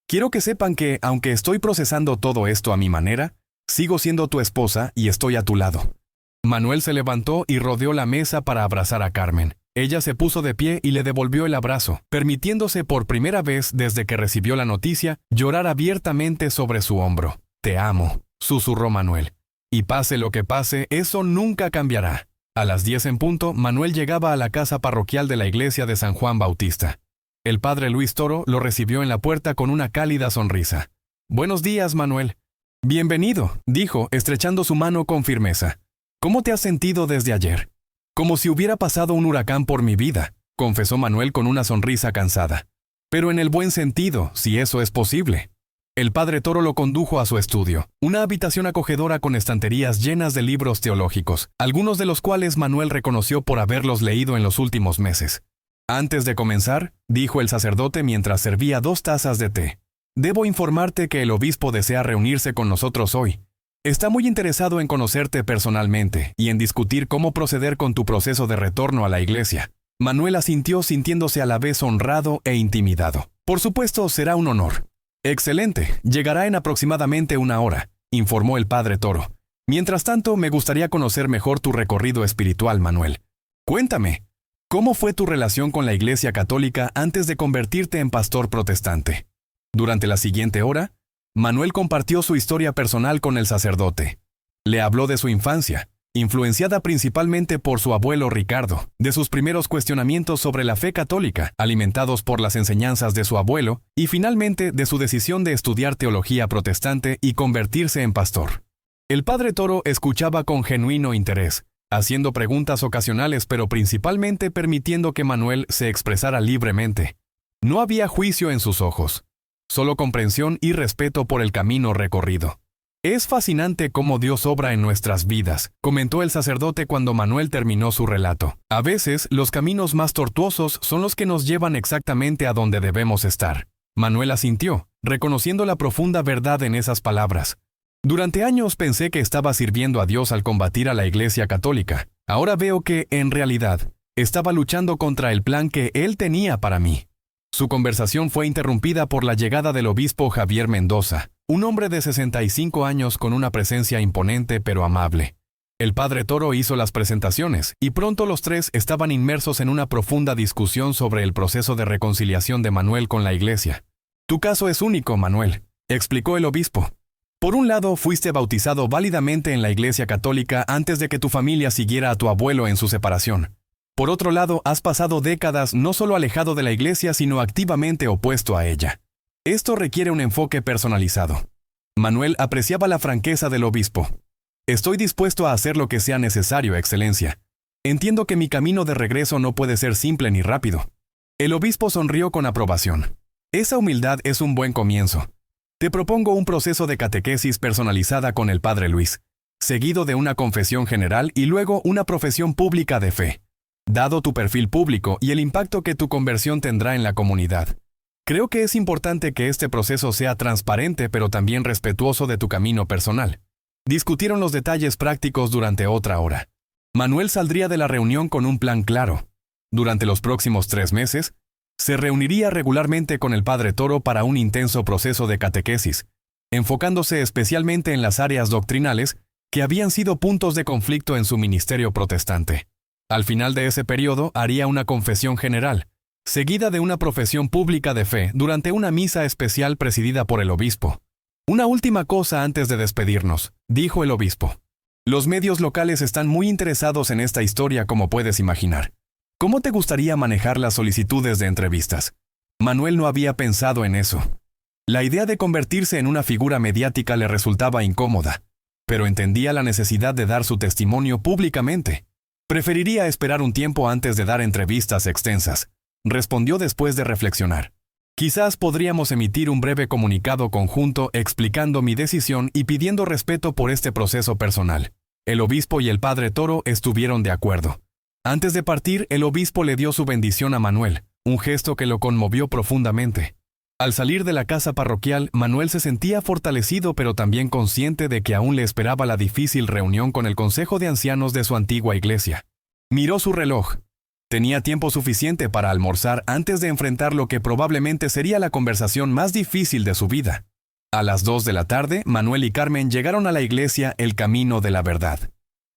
Quiero que sepan que, aunque estoy procesando todo esto a mi manera, sigo siendo tu esposa y estoy a tu lado. Manuel se levantó y rodeó la mesa para abrazar a Carmen. Ella se puso de pie y le devolvió el abrazo, permitiéndose por primera vez desde que recibió la noticia llorar abiertamente sobre su hombro. Te amo, susurró Manuel. Y pase lo que pase, eso nunca cambiará. A las 10 en punto, Manuel llegaba a la casa parroquial de la iglesia de San Juan Bautista. El padre Luis Toro lo recibió en la puerta con una cálida sonrisa. Buenos días, Manuel. Bienvenido, dijo, estrechando su mano con firmeza. ¿Cómo te has sentido desde ayer? Como si hubiera pasado un huracán por mi vida, confesó Manuel con una sonrisa cansada. Pero en el buen sentido, si eso es posible. El padre Toro lo condujo a su estudio, una habitación acogedora con estanterías llenas de libros teológicos, algunos de los cuales Manuel reconoció por haberlos leído en los últimos meses. Antes de comenzar, dijo el sacerdote mientras servía 2 tazas de té, debo informarte que el obispo desea reunirse con nosotros hoy. Está muy interesado en conocerte personalmente y en discutir cómo proceder con tu proceso de retorno a la iglesia. Manuel asintió sintiéndose a la vez honrado e intimidado. Por supuesto, será un honor. Excelente, llegará en aproximadamente 1 hora, informó el padre Toro. Mientras tanto, me gustaría conocer mejor tu recorrido espiritual, Manuel. Cuéntame, ¿cómo fue tu relación con la Iglesia Católica antes de convertirte en pastor protestante? Durante la siguiente hora, Manuel compartió su historia personal con el sacerdote. Le habló de su infancia, influenciada principalmente por su abuelo Ricardo, de sus primeros cuestionamientos sobre la fe católica, alimentados por las enseñanzas de su abuelo, y finalmente de su decisión de estudiar teología protestante y convertirse en pastor. El padre Toro escuchaba con genuino interés, haciendo preguntas ocasionales pero principalmente permitiendo que Manuel se expresara libremente. No había juicio en sus ojos, solo comprensión y respeto por el camino recorrido. Es fascinante cómo Dios obra en nuestras vidas, comentó el sacerdote cuando Manuel terminó su relato. A veces, los caminos más tortuosos son los que nos llevan exactamente a donde debemos estar. Manuel asintió, reconociendo la profunda verdad en esas palabras. Durante años pensé que estaba sirviendo a Dios al combatir a la Iglesia Católica. Ahora veo que, en realidad, estaba luchando contra el plan que Él tenía para mí. Su conversación fue interrumpida por la llegada del obispo Javier Mendoza, un hombre de 65 años con una presencia imponente pero amable. El padre Toro hizo las presentaciones, y pronto los tres estaban inmersos en una profunda discusión sobre el proceso de reconciliación de Manuel con la iglesia. Tu caso es único, Manuel, explicó el obispo. Por un lado, fuiste bautizado válidamente en la Iglesia Católica antes de que tu familia siguiera a tu abuelo en su separación. Por otro lado, has pasado décadas no solo alejado de la iglesia, sino activamente opuesto a ella. Esto requiere un enfoque personalizado. Manuel apreciaba la franqueza del obispo. Estoy dispuesto a hacer lo que sea necesario, Excelencia. Entiendo que mi camino de regreso no puede ser simple ni rápido. El obispo sonrió con aprobación. Esa humildad es un buen comienzo. Te propongo un proceso de catequesis personalizada con el Padre Luis, seguido de una confesión general y luego una profesión pública de fe. Dado tu perfil público y el impacto que tu conversión tendrá en la comunidad, creo que es importante que este proceso sea transparente pero también respetuoso de tu camino personal. Discutieron los detalles prácticos durante otra hora. Manuel saldría de la reunión con un plan claro. Durante los próximos 3 meses, se reuniría regularmente con el Padre Toro para un intenso proceso de catequesis, enfocándose especialmente en las áreas doctrinales que habían sido puntos de conflicto en su ministerio protestante. Al final de ese periodo haría una confesión general, seguida de una profesión pública de fe durante una misa especial presidida por el obispo. Una última cosa antes de despedirnos, dijo el obispo. Los medios locales están muy interesados en esta historia, como puedes imaginar. ¿Cómo te gustaría manejar las solicitudes de entrevistas? Manuel no había pensado en eso. La idea de convertirse en una figura mediática le resultaba incómoda, pero entendía la necesidad de dar su testimonio públicamente. Preferiría esperar un tiempo antes de dar entrevistas extensas, respondió después de reflexionar. Quizás podríamos emitir un breve comunicado conjunto explicando mi decisión y pidiendo respeto por este proceso personal. El obispo y el Padre Toro estuvieron de acuerdo. Antes de partir, el obispo le dio su bendición a Manuel, un gesto que lo conmovió profundamente. Al salir de la casa parroquial, Manuel se sentía fortalecido pero también consciente de que aún le esperaba la difícil reunión con el consejo de ancianos de su antigua iglesia. Miró su reloj. Tenía tiempo suficiente para almorzar antes de enfrentar lo que probablemente sería la conversación más difícil de su vida. A las 2 de la tarde, Manuel y Carmen llegaron a la iglesia El Camino de la Verdad.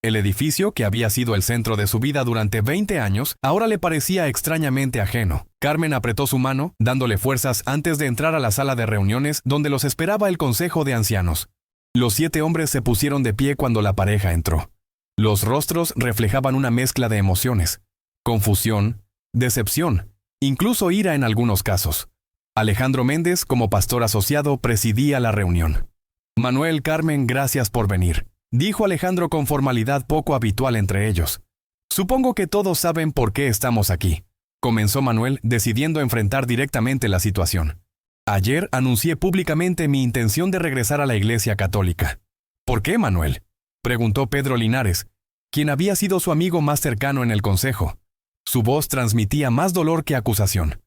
El edificio, que había sido el centro de su vida durante 20 años, ahora le parecía extrañamente ajeno. Carmen apretó su mano, dándole fuerzas antes de entrar a la sala de reuniones donde los esperaba el consejo de ancianos. Los 7 hombres se pusieron de pie cuando la pareja entró. Los rostros reflejaban una mezcla de emociones: confusión, decepción, incluso ira en algunos casos. Alejandro Méndez, como pastor asociado, presidía la reunión. Manuel, Carmen, gracias por venir, dijo Alejandro con formalidad poco habitual entre ellos. Supongo que todos saben por qué estamos aquí, comenzó Manuel, decidiendo enfrentar directamente la situación. Ayer anuncié públicamente mi intención de regresar a la Iglesia Católica. ¿Por qué, Manuel?, preguntó Pedro Linares, quien había sido su amigo más cercano en el consejo. Su voz transmitía más dolor que acusación.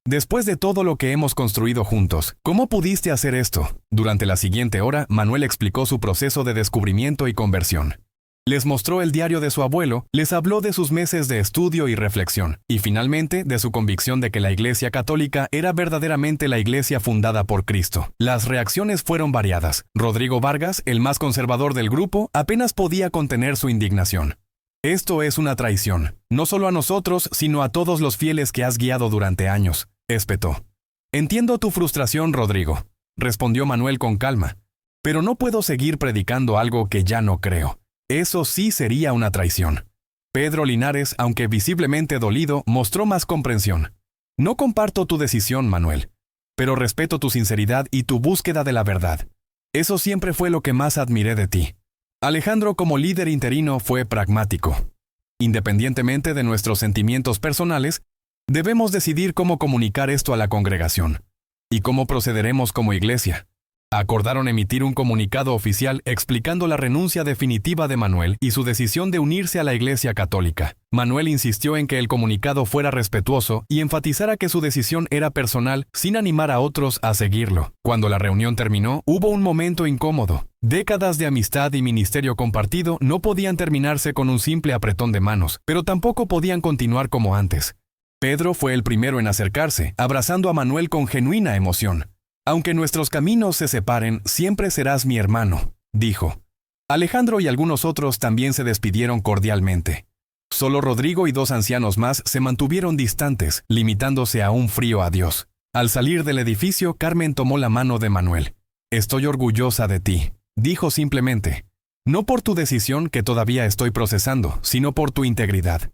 Después de todo lo que hemos construido juntos, ¿cómo pudiste hacer esto? Durante la siguiente hora, Manuel explicó su proceso de descubrimiento y conversión. Les mostró el diario de su abuelo, les habló de sus meses de estudio y reflexión, y finalmente de su convicción de que la Iglesia Católica era verdaderamente la iglesia fundada por Cristo. Las reacciones fueron variadas. Rodrigo Vargas, el más conservador del grupo, apenas podía contener su indignación. Esto es una traición, no solo a nosotros, sino a todos los fieles que has guiado durante años, espetó. Entiendo tu frustración, Rodrigo, respondió Manuel con calma, pero no puedo seguir predicando algo que ya no creo. Eso sí sería una traición. Pedro Linares, aunque visiblemente dolido, mostró más comprensión. No comparto tu decisión, Manuel, pero respeto tu sinceridad y tu búsqueda de la verdad. Eso siempre fue lo que más admiré de ti. Alejandro, como líder interino, fue pragmático. Independientemente de nuestros sentimientos personales, debemos decidir cómo comunicar esto a la congregación y cómo procederemos como iglesia. Acordaron emitir un comunicado oficial explicando la renuncia definitiva de Manuel y su decisión de unirse a la Iglesia Católica. Manuel insistió en que el comunicado fuera respetuoso y enfatizara que su decisión era personal, sin animar a otros a seguirlo. Cuando la reunión terminó, hubo un momento incómodo. Décadas de amistad y ministerio compartido no podían terminarse con un simple apretón de manos, pero tampoco podían continuar como antes. Pedro fue el primero en acercarse, abrazando a Manuel con genuina emoción. Aunque nuestros caminos se separen, siempre serás mi hermano, dijo. Alejandro y algunos otros también se despidieron cordialmente. Solo Rodrigo y 2 ancianos más se mantuvieron distantes, limitándose a un frío adiós. Al salir del edificio, Carmen tomó la mano de Manuel. Estoy orgullosa de ti, dijo simplemente. No por tu decisión que todavía estoy procesando, sino por tu integridad.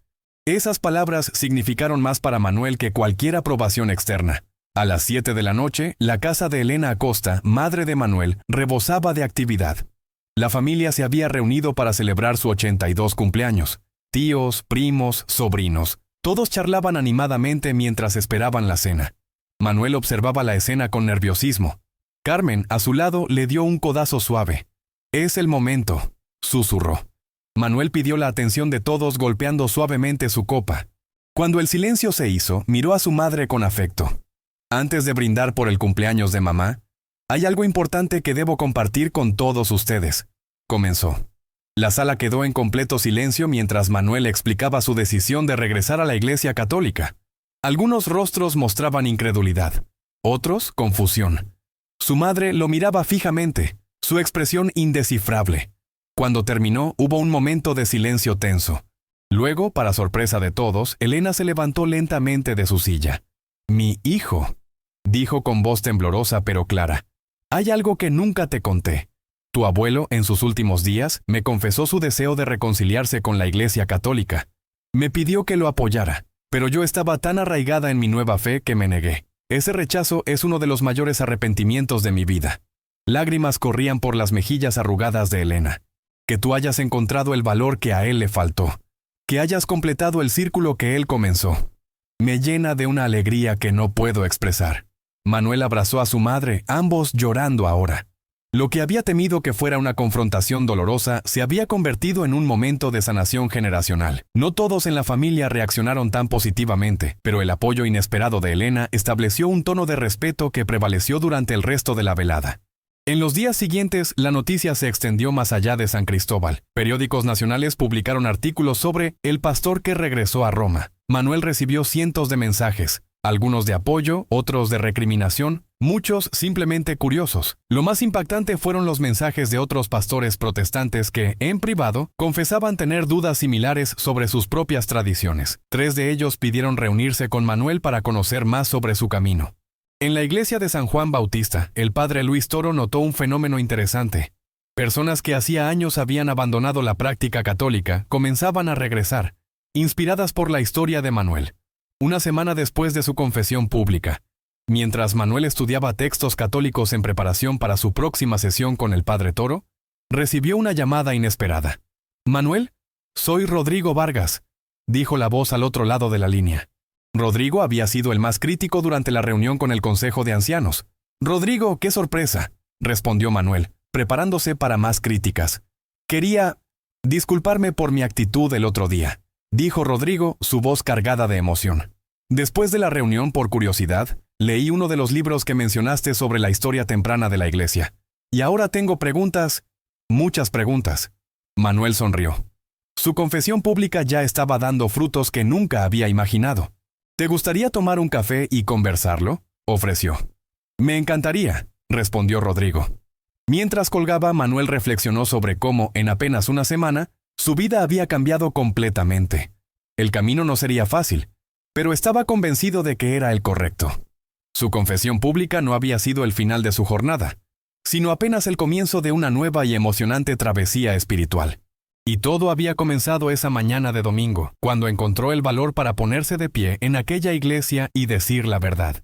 Esas palabras significaron más para Manuel que cualquier aprobación externa. A las 7 de la noche, la casa de Elena Acosta, madre de Manuel, rebosaba de actividad. La familia se había reunido para celebrar su 82 cumpleaños. Tíos, primos, sobrinos, todos charlaban animadamente mientras esperaban la cena. Manuel observaba la escena con nerviosismo. Carmen, a su lado, le dio un codazo suave. «Es el momento», susurró. Manuel pidió la atención de todos golpeando suavemente su copa. Cuando el silencio se hizo, miró a su madre con afecto. «Antes de brindar por el cumpleaños de mamá, hay algo importante que debo compartir con todos ustedes», comenzó. La sala quedó en completo silencio mientras Manuel explicaba su decisión de regresar a la Iglesia Católica. Algunos rostros mostraban incredulidad, otros confusión. Su madre lo miraba fijamente, su expresión indescifrable. Cuando terminó, hubo un momento de silencio tenso. Luego, para sorpresa de todos, Elena se levantó lentamente de su silla. «Mi hijo», dijo con voz temblorosa pero clara, «hay algo que nunca te conté. Tu abuelo, en sus últimos días, me confesó su deseo de reconciliarse con la Iglesia Católica. Me pidió que lo apoyara, pero yo estaba tan arraigada en mi nueva fe que me negué. Ese rechazo es uno de los mayores arrepentimientos de mi vida». Lágrimas corrían por las mejillas arrugadas de Elena. «Que tú hayas encontrado el valor que a él le faltó. Que hayas completado el círculo que él comenzó. Me llena de una alegría que no puedo expresar». Manuel abrazó a su madre, ambos llorando ahora. Lo que había temido que fuera una confrontación dolorosa se había convertido en un momento de sanación generacional. No todos en la familia reaccionaron tan positivamente, pero el apoyo inesperado de Elena estableció un tono de respeto que prevaleció durante el resto de la velada. En los días siguientes, la noticia se extendió más allá de San Cristóbal. Periódicos nacionales publicaron artículos sobre el pastor que regresó a Roma. Manuel recibió cientos de mensajes, algunos de apoyo, otros de recriminación, muchos simplemente curiosos. Lo más impactante fueron los mensajes de otros pastores protestantes que, en privado, confesaban tener dudas similares sobre sus propias tradiciones. 3 de ellos pidieron reunirse con Manuel para conocer más sobre su camino. En la iglesia de San Juan Bautista, el padre Luis Toro notó un fenómeno interesante. Personas que hacía años habían abandonado la práctica católica comenzaban a regresar, inspiradas por la historia de Manuel. Una semana después de su confesión pública, mientras Manuel estudiaba textos católicos en preparación para su próxima sesión con el padre Toro, recibió una llamada inesperada. «Manuel, soy Rodrigo Vargas», dijo la voz al otro lado de la línea. Rodrigo había sido el más crítico durante la reunión con el Consejo de Ancianos. «Rodrigo, qué sorpresa», respondió Manuel, preparándose para más críticas. «Quería disculparme por mi actitud el otro día», dijo Rodrigo, su voz cargada de emoción. «Después de la reunión, por curiosidad, leí uno de los libros que mencionaste sobre la historia temprana de la Iglesia. Y ahora tengo preguntas, muchas preguntas». Manuel sonrió. Su confesión pública ya estaba dando frutos que nunca había imaginado. «¿Te gustaría tomar un café y conversarlo?», ofreció. «Me encantaría», respondió Rodrigo. Mientras colgaba, Manuel reflexionó sobre cómo, en apenas una semana, su vida había cambiado completamente. El camino no sería fácil, pero estaba convencido de que era el correcto. Su confesión pública no había sido el final de su jornada, sino apenas el comienzo de una nueva y emocionante travesía espiritual. Y todo había comenzado esa mañana de domingo, cuando encontró el valor para ponerse de pie en aquella iglesia y decir la verdad.